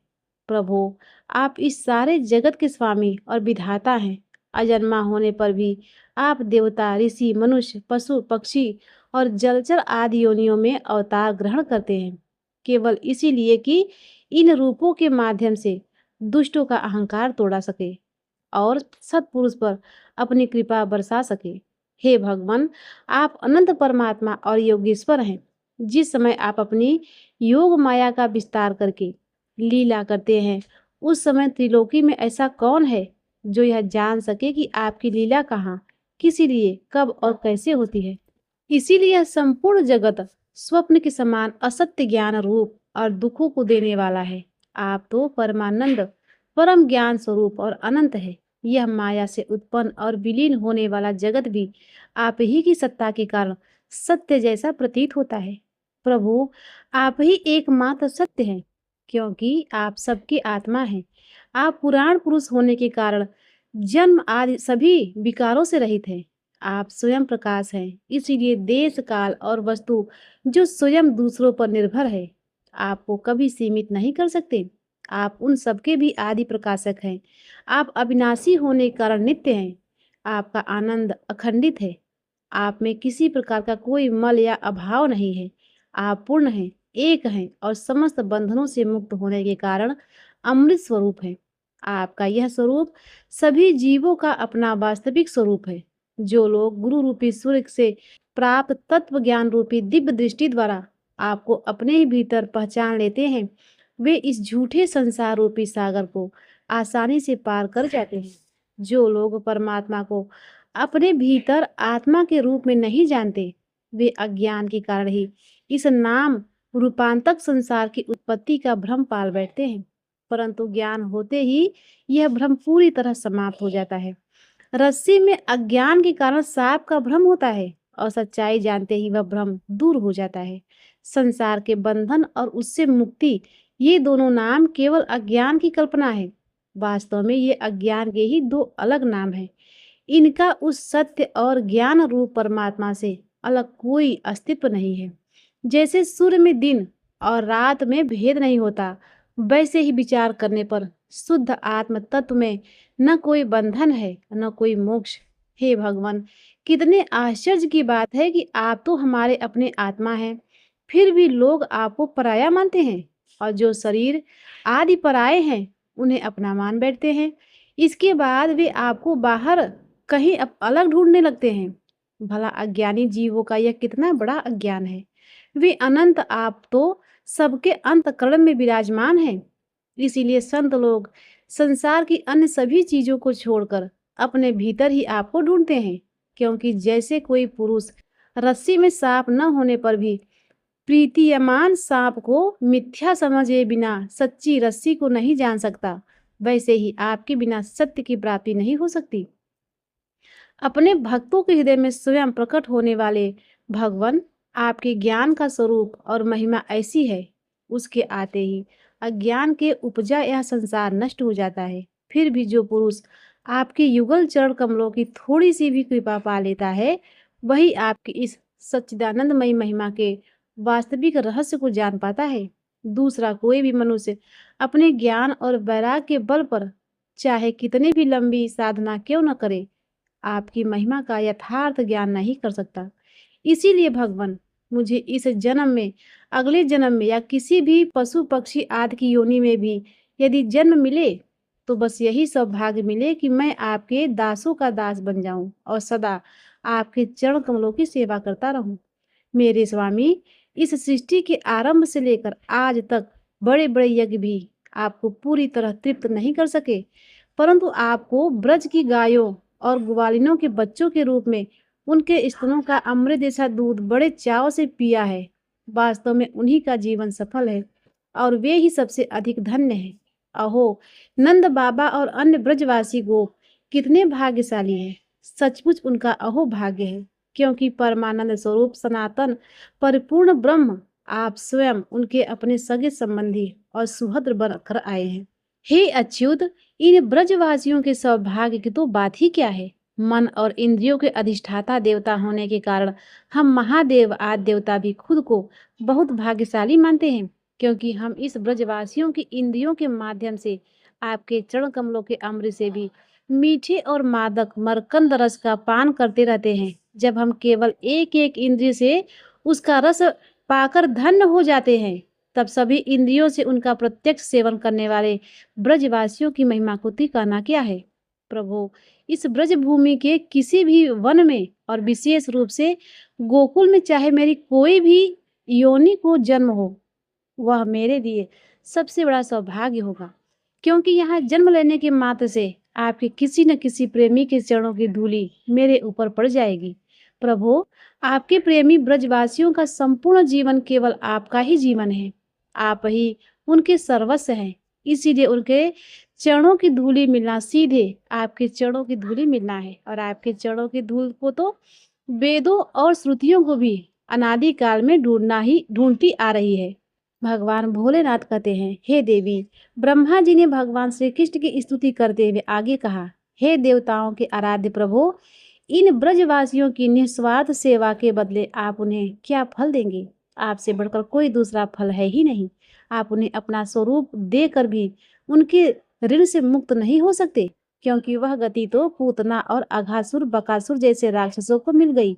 प्रभु, आप इस सारे जगत के स्वामी और विधाता हैं। अजन्मा होने पर भी आप देवता, ऋषि, मनुष्य, पशु, पक्षी और जलचर आदि योनियों में अवतार ग्रहण करते हैं, केवल इसीलिए कि इन रूपों के माध्यम से दुष्टों का अहंकार तोड़ा सके और सत्पुरुष पर अपनी कृपा बरसा सके। हे भगवान, आप अनंत परमात्मा और योगेश्वर हैं। जिस समय आप अपनी योग माया का विस्तार करके लीला करते हैं, उस समय त्रिलोकी में ऐसा कौन है जो यह जान सके कि आपकी लीला कहाँ, किसी लिए, कब और कैसे होती है? इसीलिए यह संपूर्ण जगत स्वप्न के समान असत्य ज्ञान रूप और दुखों को देने वाला है। आप तो परमानंद, परम ज्ञान स्वरूप और अनंत है। यह माया से उत्पन्न और विलीन होने वाला जगत भी आप ही की सत्ता के कारण सत्य जैसा प्रतीत होता है। प्रभु, आप ही एकमात्र सत्य हैं, क्योंकि आप सबकी आत्मा हैं। आप पुराण पुरुष होने के कारण जन्म आदि सभी विकारों से रहित हैं। आप स्वयं प्रकाश हैं, इसीलिए देश काल और वस्तु जो स्वयं दूसरों पर निर्भर है, आपको कभी सीमित नहीं कर सकते। आप उन सबके भी आदि प्रकाशक हैं। आप अविनाशी होने के कारण नित्य हैं। आपका आनंद अखंडित है। आप में किसी प्रकार का कोई मल या अभाव नहीं है। आप पूर्ण हैं, एक हैं और समस्त बंधनों से मुक्त होने के कारण अमृत स्वरूप हैं। आपका यह स्वरूप सभी जीवों का अपना वास्तविक स्वरूप है। जो लोग गुरु रूपी सूर्य से प्राप्त तत्व ज्ञान रूपी दिव्य दृष्टि द्वारा आपको अपने ही भीतर पहचान लेते हैं, वे इस झूठे संसार रूपी सागर को आसानी से पार कर जाते हैं। जो लोग परमात्मा को अपने भीतर आत्मा के रूप में नहीं जानते, वे अज्ञान के कारण ही इस नाम रूपांतक संसार की उत्पत्ति का भ्रम पाल बैठते हैं। परंतु ज्ञान होते ही यह भ्रम पूरी तरह समाप्त हो जाता है। रस्सी में अज्ञान के कारण सांप का भ्रम होता है और सच्चाई जानते ही वह भ्रम दूर हो जाता है। संसार के बंधन और उससे मुक्ति, ये दोनों नाम केवल अज्ञान की कल्पना है। वास्तव में ये अज्ञान के ही दो अलग नाम हैं। इनका उस सत्य और ज्ञान रूप परमात्मा से अलग कोई अस्तित्व नहीं है। जैसे सूर्य में दिन और रात में भेद नहीं होता, वैसे ही विचार करने पर शुद्ध आत्म तत्व में न कोई बंधन है न कोई मोक्ष। हे भगवान, कितने आश्चर्य की बात है कि आप तो हमारे अपने आत्मा हैं, फिर भी लोग आपको पराया मानते हैं, और जो शरीर आदि पराये हैं उन्हें अपना मान बैठते हैं। इसके बाद वे आपको बाहर कहीं अलग ढूंढने लगते हैं। भला अज्ञानी जीवों का यह कितना बड़ा अज्ञान है। वे अनंत आप तो सबके अंतःकरण में विराजमान हैं। इसीलिए संत लोग संसार की अन्य सभी चीजों को छोड़कर अपने भीतर ही आपको ढूंढते हैं, क्योंकि जैसे कोई पुरुष रस्सी में सांप न होने पर भी प्रीतियमान सांप को मिथ्या समझे बिना सच्ची रस्सी को नहीं जान सकता, वैसे ही आपके बिना सत्य की प्राप्ति नहीं हो सकती। अपने भक्तों के हृदय में स्वयं प्रकट होने वाले भगवान, आपके ज्ञान का स्वरूप और महिमा ऐसी है, उसके आते ही अज्ञान के उपजा यह संसार नष्ट हो जाता है। फिर भी जो पुरुष आपके युगल चरण कमलों की थोड़ी सी भी कृपा पा लेता है, वही आपकी इस सच्चिदानंदमयी महिमा के वास्तविक रहस्य को जान पाता है। दूसरा कोई भी मनुष्य अपने ज्ञान और वैराग्य के बल पर चाहे कितनी भी लंबी साधना क्यों न करे, आपकी महिमा का यथार्थ ज्ञान नहीं कर सकता। इसीलिए भगवान, मुझे इस जन्म में, अगले जन्म में या किसी भी पशु पक्षी आदि की योनि में भी यदि जन्म मिले, तो बस यही सौभाग्य मिले कि मैं आपके दासों का दास बन जाऊं और सदा आपके चरण कमलों की सेवा करता रहूं। मेरे स्वामी, इस सृष्टि के आरंभ से लेकर आज तक बड़े बड़े यज्ञ भी आपको पूरी तरह तृप्त नहीं कर सके, परंतु आपको ब्रज की गायों और ग्वालिनों के बच्चों के रूप में उनके स्तनों का अमृत जैसा दूध बड़े चाव से पिया है। वास्तव में उन्हीं का जीवन सफल है और वे ही सबसे अधिक धन्य हैं। अहो, नंद बाबा और अन्य ब्रजवासी गोप कितने भाग्यशाली हैं। सचमुच उनका अहो भाग्य है, क्योंकि परमानंद स्वरूप सनातन परिपूर्ण ब्रह्म आप स्वयं उनके अपने सगे संबंधी और सुहृद बनकर आए हैं। हे अच्युत, इन ब्रजवासियों के सौभाग्य की तो बात ही क्या है। मन और इंद्रियों के अधिष्ठाता देवता होने के कारण हम महादेव आदि देवता भी खुद को बहुत भाग्यशाली मानते हैं, क्योंकि हम इस ब्रजवासियों की इंद्रियों के माध्यम से आपके चरण कमलों के अमृत से भी मीठे और मादक मरकंद रस का पान करते रहते हैं। जब हम केवल एक एक इंद्रिय से उसका रस पाकर धन्य हो जाते हैं, तब सभी इंद्रियों से उनका प्रत्यक्ष सेवन करने वाले ब्रजवासियों की महिमा को कहना क्या है। प्रभु, इस ब्रज भूमि के किसी भी वन में और विशेष रूप से गोकुल में चाहे मेरी कोई भी योनि को जन्म हो, वह मेरे लिए सबसे बड़ा सौभाग्य होगा, क्योंकि यहाँ जन्म लेने के मात्र से आपके किसी न किसी प्रेमी के चरणों की धूलि मेरे ऊपर पड़ जाएगी। प्रभु, आपके प्रेमी ब्रजवासियों का संपूर्ण जीवन केवल आपका ही जीवन है। आप ही उनके सर्वस्व हैं। इसीलिए उनके चरणों की धूलि मिलना सीधे आपके चरणों की धूलि मिलना है, और आपके चरणों की धूल को तो वेदों और श्रुतियों को भी अनादिकाल में ढूंढती आ रही है। भगवान भोलेनाथ कहते हैं, हे देवी, ब्रह्मा जी ने भगवान श्री कृष्ण की स्तुति करते हुए आगे कहा, हे देवताओं के आराध्य प्रभु, इन ब्रजवासियों की निस्वार्थ सेवा के बदले आप उन्हें क्या फल देंगे। आपसे बढ़कर कोई दूसरा फल है ही नहीं। आप उन्हें अपना स्वरूप देकर भी उनके ऋण से मुक्त नहीं हो सकते, क्योंकि वह गति तो पूतना और अघासुर बकासुर जैसे राक्षसों को मिल गई।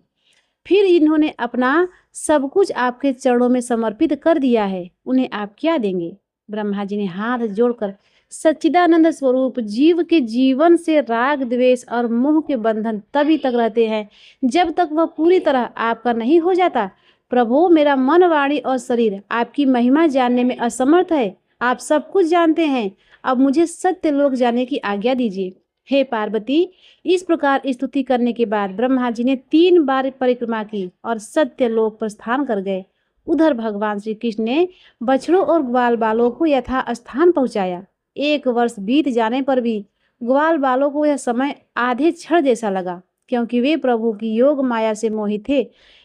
फिर इन्होंने अपना सब कुछ आपके चरणों में समर्पित कर दिया है, उन्हें आप क्या देंगे। ब्रह्मा जी ने हाथ जोड़कर सच्चिदानंद स्वरूप जीव के जीवन से राग द्वेष और मोह के बंधन तभी तक रहते हैं जब तक वह पूरी तरह आपका नहीं हो जाता। प्रभु, मेरा मन, वाणी और शरीर आपकी महिमा जानने में असमर्थ है। आप सब कुछ जानते हैं। अब मुझे सत्य लोक जाने की आज्ञा दीजिए। हे पार्वती, इस प्रकार स्तुति करने के बाद ब्रह्मा जी ने 3 बार परिक्रमा की और सत्य लोक प्रस्थान कर गए। उधर भगवान श्री कृष्ण ने बछड़ों और ग्वाल बालों को यथा स्थान पहुंचाया। 1 वर्ष बीत जाने पर भी ग्वाल बालों को यह समय आधे क्षण जैसा लगा, क्योंकि वे प्रभु की योग माया से मोहित थे।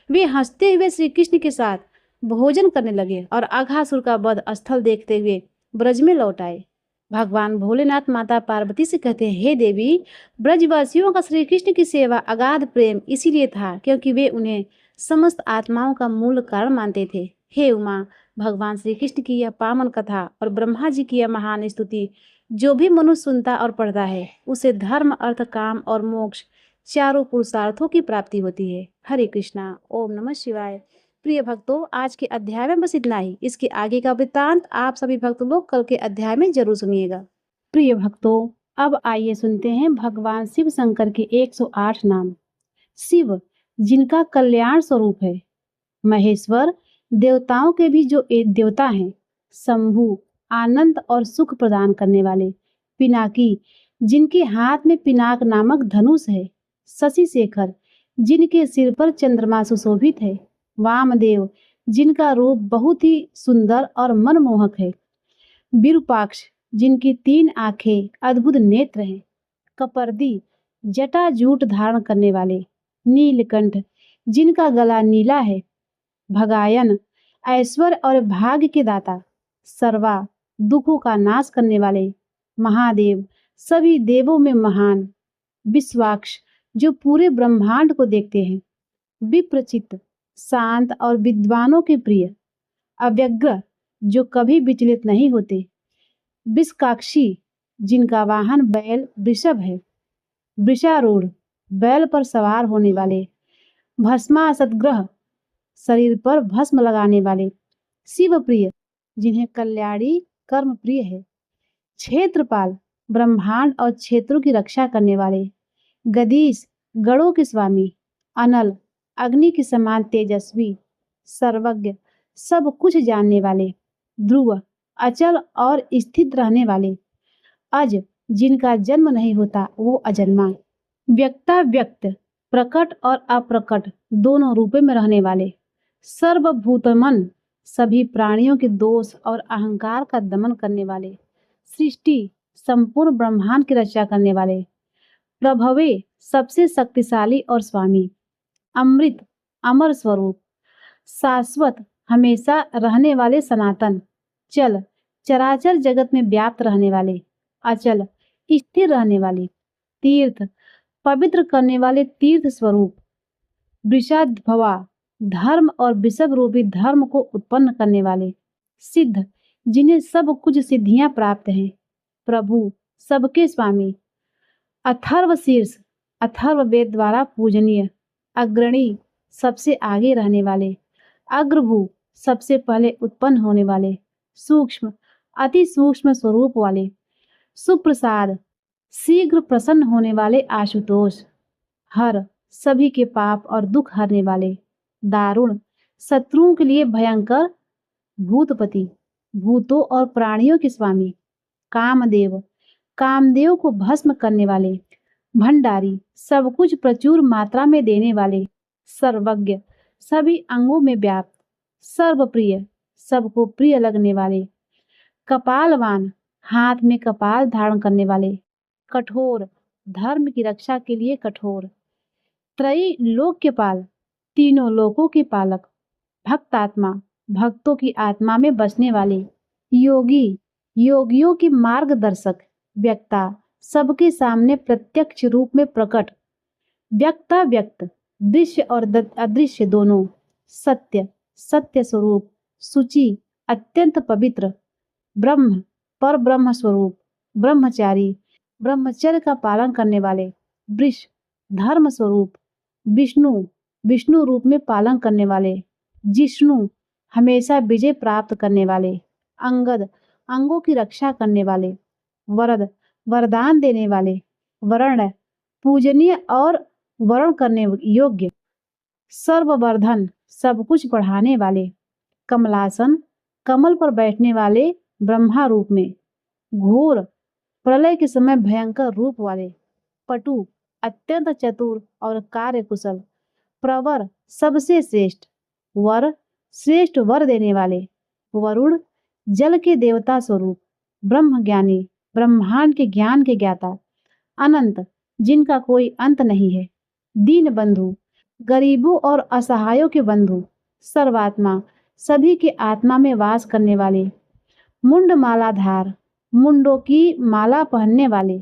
वे हंसते हुए श्री कृष्ण के साथ भोजन करने लगे और अघासुर का वध स्थल देखते हुए ब्रज में लौट आए। भगवान भोलेनाथ माता पार्वती से कहते हैं, हे देवी, ब्रजवासियों का श्री कृष्ण की सेवा अगाध प्रेम इसीलिए था क्योंकि वे उन्हें समस्त आत्माओं का मूल कारण मानते थे। हे उमा, भगवान श्री कृष्ण की यह पावन कथा और ब्रह्मा जी की यह महान स्तुति जो भी मनुष्य सुनता और पढ़ता है, उसे धर्म, अर्थ, काम और मोक्ष चारों पुरुषार्थों की प्राप्ति होती है। हरे कृष्णा। ओम नमः शिवाय। प्रिय भक्तों, आज के अध्याय में बस इतना ही। इसके आगे का वृत्तांत आप सभी भक्त लोग कल के अध्याय में जरूर सुनिएगा। प्रिय भक्तों, अब आइए सुनते हैं भगवान शिव शंकर के 108 नाम। शिव, जिनका कल्याण स्वरूप है। महेश्वर, देवताओं के भी जो एक देवता हैं। शंभु, आनंद और सुख प्रदान करने वाले। पिनाकी, जिनके हाथ में पिनाक नामक धनुष है। शशि शेखर, जिनके सिर पर चंद्रमा सुशोभित है। वामदेव, जिनका रूप बहुत ही सुंदर और मनमोहक है। विरूपाक्ष, जिनकी 3 आंखें, अद्भुत नेत्र हैं। कपर्दी, जटाजूट धारण करने वाले। नीलकंठ, जिनका गला नीला है। भगायन, ऐश्वर्य और भाग्य के दाता। सर्वा, दुखों का नाश करने वाले। महादेव, सभी देवों में महान। विश्वाक्ष, जो पूरे ब्रह्मांड को देखते हैं। विप्रचित्त, शांत और विद्वानों के प्रिय। अव्यग्र, जो कभी विचलित नहीं होते। विषकाक्षी, जिनका वाहन बैल वृषभ है। वृषारूढ़, बैल पर सवार होने वाले। भस्मासतग्रह, शरीर पर भस्म लगाने वाले। शिव प्रिय, जिन्हें कल्याणी कर्म प्रिय है। क्षेत्रपाल, ब्रह्मांड और क्षेत्रों की रक्षा करने वाले। गदीश, गणों के स्वामी। अनल, अग्नि के समान तेजस्वी। सर्वज्ञ, सब कुछ जानने वाले। ध्रुव, अचल और स्थित रहने वाले। अज, जिनका जन्म नहीं होता वो अजन्मा। व्यक्ता व्यक्त, प्रकट और अप्रकट दोनों रूपों में रहने वाले। सर्वभूतमन, सभी प्राणियों के दोष और अहंकार का दमन करने वाले। सृष्टि, संपूर्ण ब्रह्मांड की रक्षा करने वाले। प्रभवे, सबसे शक्तिशाली और स्वामी। अमृत, अमर स्वरूप। शाश्वत, हमेशा रहने वाले सनातन। चल, चराचर जगत में व्याप्त रहने वाले। अचल, स्थिर रहने वाले। तीर्थ, पवित्र करने वाले तीर्थ स्वरूप। वृषाद्भवा, धर्म और वृषभ रूपी धर्म को उत्पन्न करने वाले। सिद्ध, जिन्हें सब कुछ सिद्धियां प्राप्त हैं। प्रभु, सबके स्वामी। अथर्व शीर्ष, अथर्व वेद द्वारा पूजनीय। अग्रणी, सबसे आगे रहने वाले। अग्रभू, सबसे पहले उत्पन्न होने वाले। सूक्ष्म, अति सूक्ष्म स्वरूप वाले। सुप्रसाद, शीघ्र प्रसन्न होने वाले आशुतोष। हर, सभी के पाप और दुख हरने वाले। दारुण, शत्रुओं के लिए भयंकर। भूतपति, भूतों और प्राणियों के स्वामी। कामदेव, कामदेव को भस्म करने वाले। भंडारी, सब कुछ प्रचुर मात्रा में देने वाले। सर्वज्ञ, सभी अंगों में व्याप्त। सर्वप्रिय, सबको प्रिय लगने वाले। कपालवान, हाथ में कपाल धारण करने वाले। कठोर, धर्म की रक्षा के लिए कठोर। त्रयी लोक के पाल, तीनों लोकों के पालक। भक्तात्मा, भक्तों की आत्मा में बसने वाले। योगी, योगियों के मार्गदर्शक। व्यक्ता, सबके सामने प्रत्यक्ष रूप में प्रकट। व्यक्ता व्यक्त, दृश्य और अदृश्य दोनों। सत्य, सत्य स्वरूप। शुचि, अत्यंत पवित्र। ब्रह्म, पर ब्रह्म स्वरूप। ब्रह्मचारी, ब्रह्मचर्य का पालन करने वाले। वृष, धर्म स्वरूप। विष्णु, विष्णु रूप में पालन करने वाले। जिष्णु, हमेशा विजय प्राप्त करने वाले। अंगद, अंगों की रक्षा करने वाले। वरद वरदान देने वाले, वर्ण पूजनीय और वर्ण करने योग्य, सर्ववर्धन सब कुछ बढ़ाने वाले, कमलासन कमल पर बैठने वाले ब्रह्मा रूप में, घोर प्रलय के समय भयंकर रूप वाले, पटु अत्यंत चतुर और कार्यकुशल, प्रवर सबसे श्रेष्ठ, वर श्रेष्ठ वर देने वाले, वरुण जल के देवता स्वरूप, ब्रह्म ज्ञानी ब्रह्मांड के ज्ञान के ज्ञाता, अनंत जिनका कोई अंत नहीं है, दीन बंधु गरीबों और असहायों के बंधु, सर्वात्मा सभी के आत्मा में वास करने वाले, मुंड मालाधार मुंडों की माला पहनने वाले,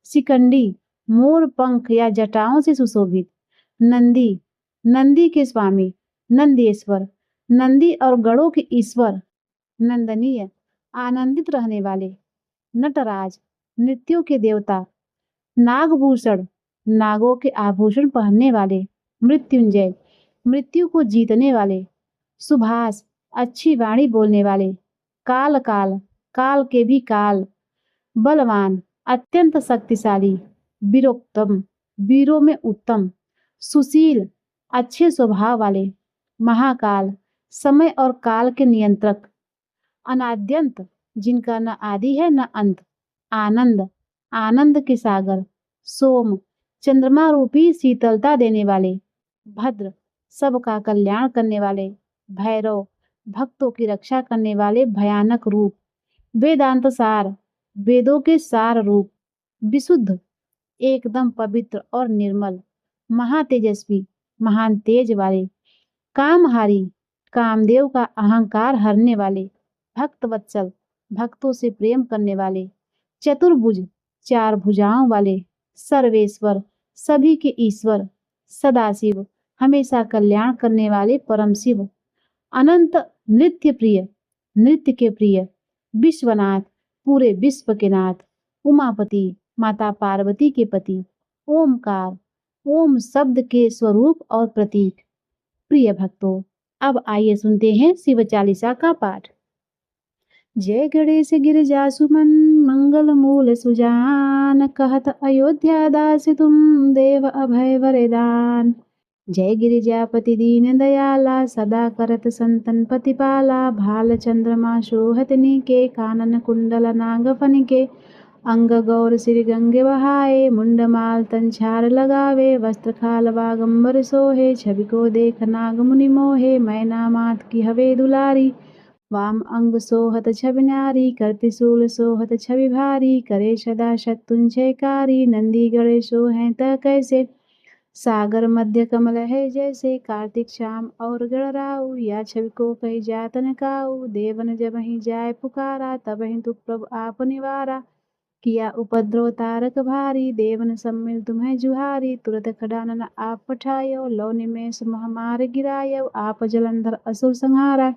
शिकंडी मोर पंख या जटाओं से सुशोभित, नंदी नंदी के स्वामी, नंदेश्वर नंदी और गणों के ईश्वर, नंदनीय आनंदित रहने वाले, नटराज नृत्यों के देवता, नागभूषण नागों के आभूषण पहनने वाले, मृत्युंजय मृत्यु को जीतने वाले, सुभाष अच्छी वाणी बोलने वाले, काल काल काल के भी काल, बलवान अत्यंत शक्तिशाली, वीरोत्तम वीरों में उत्तम, सुशील अच्छे स्वभाव वाले, महाकाल समय और काल के नियंत्रक, अनाद्यंत जिनका न आदि है न अंत, आनंद आनंद के सागर, सोम चंद्रमा रूपी शीतलता देने वाले, भद्र सबका कल्याण करने वाले, भैरव भक्तों की रक्षा करने वाले भयानक रूप, वेदांत सार वेदों के सार रूप, विशुद्ध एकदम पवित्र और निर्मल, महातेजस्वी महान तेज वाले, कामहारी कामदेव का अहंकार हरने वाले, भक्त वत्सल भक्तों से प्रेम करने वाले, चतुर्भुज चार भुजाओं वाले, सर्वेश्वर सभी के ईश्वर, सदाशिव हमेशा कल्याण करने वाले परम शिव, अनंत नृत्य के प्रिय, विश्वनाथ पूरे विश्व के नाथ, उमापति माता पार्वती के पति, ओमकार ओम शब्द के स्वरूप और प्रतीक। प्रिय भक्तों, अब आइए सुनते हैं शिव चालीसा का पाठ। जय गणेश गिरिजा सुमन मंगल मूल सुजान, कहत अयोध्या दास तुम देव अभय वरदान। जय गिरिजापति दीन दयाला, सदा करत संतन पतिपाला, भाल चंद्रमा शोहत के, कानन कुंडल नाग फनिके, अंग गौर सिर गंगे बहाए, मुंडमाल तंछार लगावे, वस्त्र खाल बागंबर सोहे, छवि को देख नाग मुनि मोहे, मैना मात की हवे दुलारी, वाम अंग सोहत छवि नारी, करति शूल सोहत छवि भारी, करे सदा शत्रुंजयकारी, नंदी गणेशो हैं त कैसे, सागर मध्य कमल है जैसे, कार्तिक श्याम और गणराऊ, या छवि को कही जातन काऊ, देवन जब ही जाय पुकारा, तब ही तु प्रभु आप निवारा, किया उपद्रव तारक भारी, देवन सम्मिल तुम्हें जुहारी, तुरत खडानन आप पठायो, लौ निमेष महामार गिरायो, आप जलंधर असुर संहारा,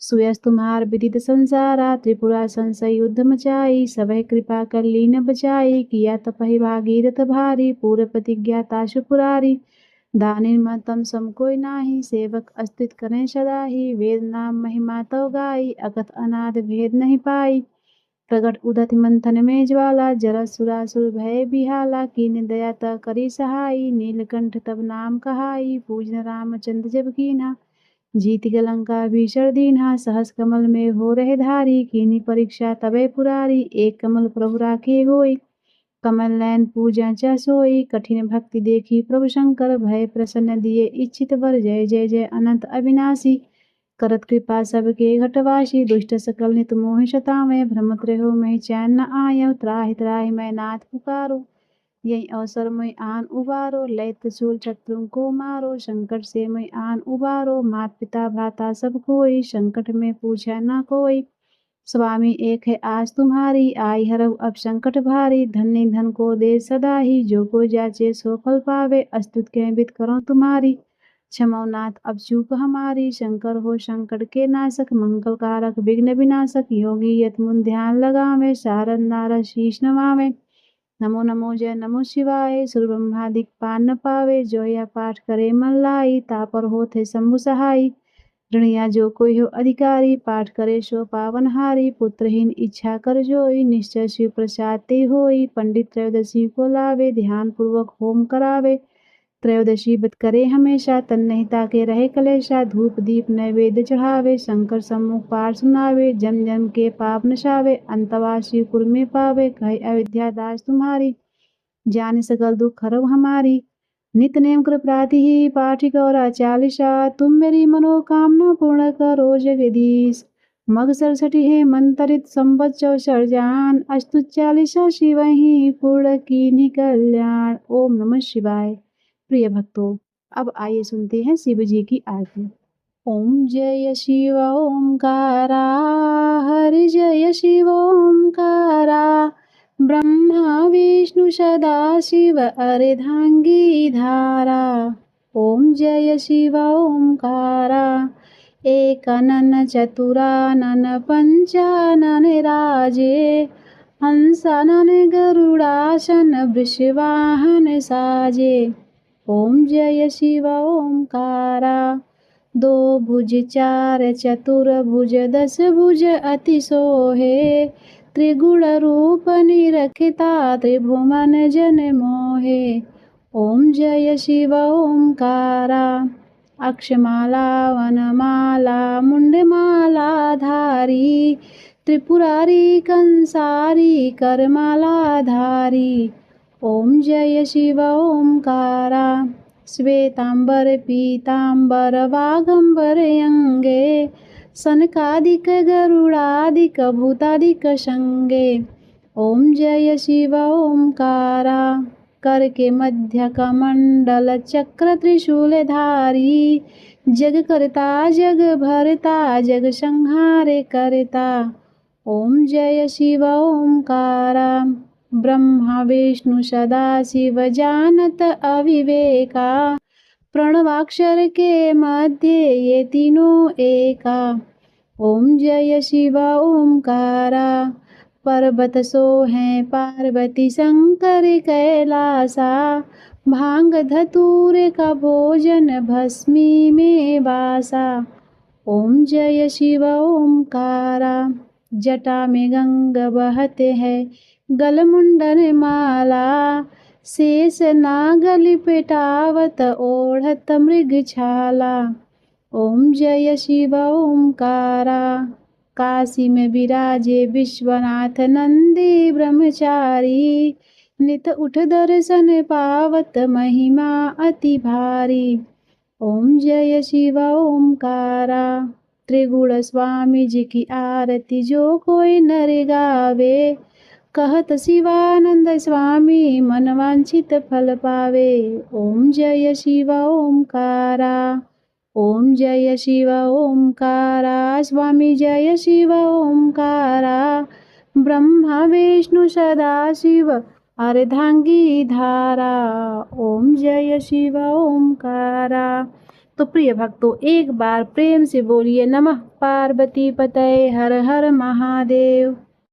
सुयस तुम्हार विदित संसारा, त्रिपुरा संशय युद्ध मचाई, सबह कृपा कर लीन बचाई, किया तपहि भागीरथ भारी, पूर्व प्रतिज्ञा ताशु पुरारी, दानिन मतम सम कोई नाही, सेवक अस्तित्व करें सदा ही, वेद नाम महिमा तो गाई, अकथ अनाद भेद नहीं पाई, प्रगट उदति मंथन में ज्वाला, जर सुरासुर भय बिहाला, कीन दया त करी सहाई, नीलकंठ तब नाम कहाई, पूजन रामचंद्र जब कीन्हा, जीत लंका भीषण दीन्हा, सहस कमल में हो रहे धारी, कीनी परीक्षा तबे पुरारी, एक कमल प्रभु राखे गोई, कमल नयन पूजा च सोई, कठिन भक्ति देखी प्रभु शंकर, भय प्रसन्न दिए इच्छित वर, जय जय जय अनंत अविनाशी, करत कृपा सबके घटवासी, दुष्ट सकल नित मोहि सतावे, भ्रमत रहो मैं चैन न आयो, त्राहि त्राहि मैं नाथ पुकारो, यही अवसर में आन उबारो, लैत शूल शत्रुओं को मारो, संकट से मैं आन उबारो, मात पिता भ्राता सब कोई, संकट में पूछा न कोई, स्वामी एक है आज तुम्हारी, आई हरव अब संकट भारी, धन्य धन को दे सदा ही, जो को जाचे सो फल पावे, अस्तुत के विद करो तुम्हारी, क्षमो नाथ अब चूक हमारी, शंकर हो संकट के नाशक, मंगल कारक विघ्न विनाशक, योगी यत मुन ध्यान लगावे, शारद नारद शीश नवावे, नमो नमो जय नमो शिवाय, सुर ब्रह्मादिक पार न पावे, जो या पाठ करे मन लाई, तापर होत है शंभु सहाई, ऋणिया जो कोई हो अधिकारी, पाठ करे सो पावनहारी। पुत्रहीन इच्छा कर जोई, निश्चय शिव प्रसाद ते होई। पंडित त्रयोदशी को लावे, ध्यान पूर्वक होम करावे। त्रयोदशी व्रत करे हमेशा, तन नहीं ताके रहे कलेशा। धूप दीप नैवेद्य चढ़ावे, शंकर सम्मुख पाठ सुनावे। जन्म जन्म के पाप नशावे, अंतवा शिवपुर में पावे। कहे अयोध्या दास तुम्हारी, जान सकल दुख हरव हमारी। नित नेम कृपराति ही पाठिक और चालीसा, तुम मेरी मनोकामना पूर्ण करो जगदीश। मग 67 है मंत्रित, संवत 64 जान। अस्तु 40 शिव ही पूर्ण कीन्ही कल्याण। ओम नमः शिवाय। प्रिय भक्तों, अब आइए सुनते हैं शिव जी की आरती। ओम जय शिव ओंकारा, हरि जय शिव ओंकारा। ब्रह्मा विष्णु सदा शिव अर्धांगी धारा। ओम जय शिव ओंकारा। एकनन चतुरानन पंचानन राजे। हंसानन गरुड़ासन वृषवाहन साजे। ओम जय शिव ओंकारा। दो भुज चार चतुर्भुज 10 भुज अति सोहे। त्रिगुण रूप निरखिता त्रिभुवन जन मोहे। ओम जय शिव ओंकारा। अक्षमाला वनमाला मुंडमाला धारी। त्रिपुरारी कंसारी करमाला धारी। ओम जय शिव ओंकारा। श्वेतांबर पीतांबर वागंबर अंगे। सनकादिक गरुड़ादिक भूतादिक संगे। ओम जय शिव ओंकारा। कर के मध्य कमंडल चक्र त्रिशूल धारी। जग करता जग भरता जग संहारे करता। ओम जय शिव ओंकारा। ब्रह्मा विष्णु सदा शिव जानत अविवेका। प्रणवाक्षर के मध्य ये तीनों एका। ओम जय शिव ओंकारा। पर्वत सो हैं पार्वती शंकर कैलासा। भांग धतूर का भोजन भस्मी में वासा। ओम जय शिव ओंकारा। जटा में गंग बहते हैं गलमुंडन माला। शेष नाग लिपटावत ओढ़त मृग छाला। ओम जय शिव ओंकारा। काशी में विराजे विश्वनाथ नंदी ब्रह्मचारी। नित उठ दर्शन पावत महिमा अति भारी। ओम जय शिव ओंकारा। त्रिगुण स्वामी जी की आरती जो कोई नर गावे। कहत शिवानंद स्वामी मन वांछित फल पावे। ओम जय शिव ओंकारा। ओम जय शिव ओंकारा। स्वामी जय शिव ओंकारा। ब्रह्मा विष्णु सदा शिव अर्धांगी धारा। ओम जय शिव ओंकारा। तो प्रिय भक्तों, एक बार प्रेम से बोलिए नमः पार्वती पतये हर हर महादेव।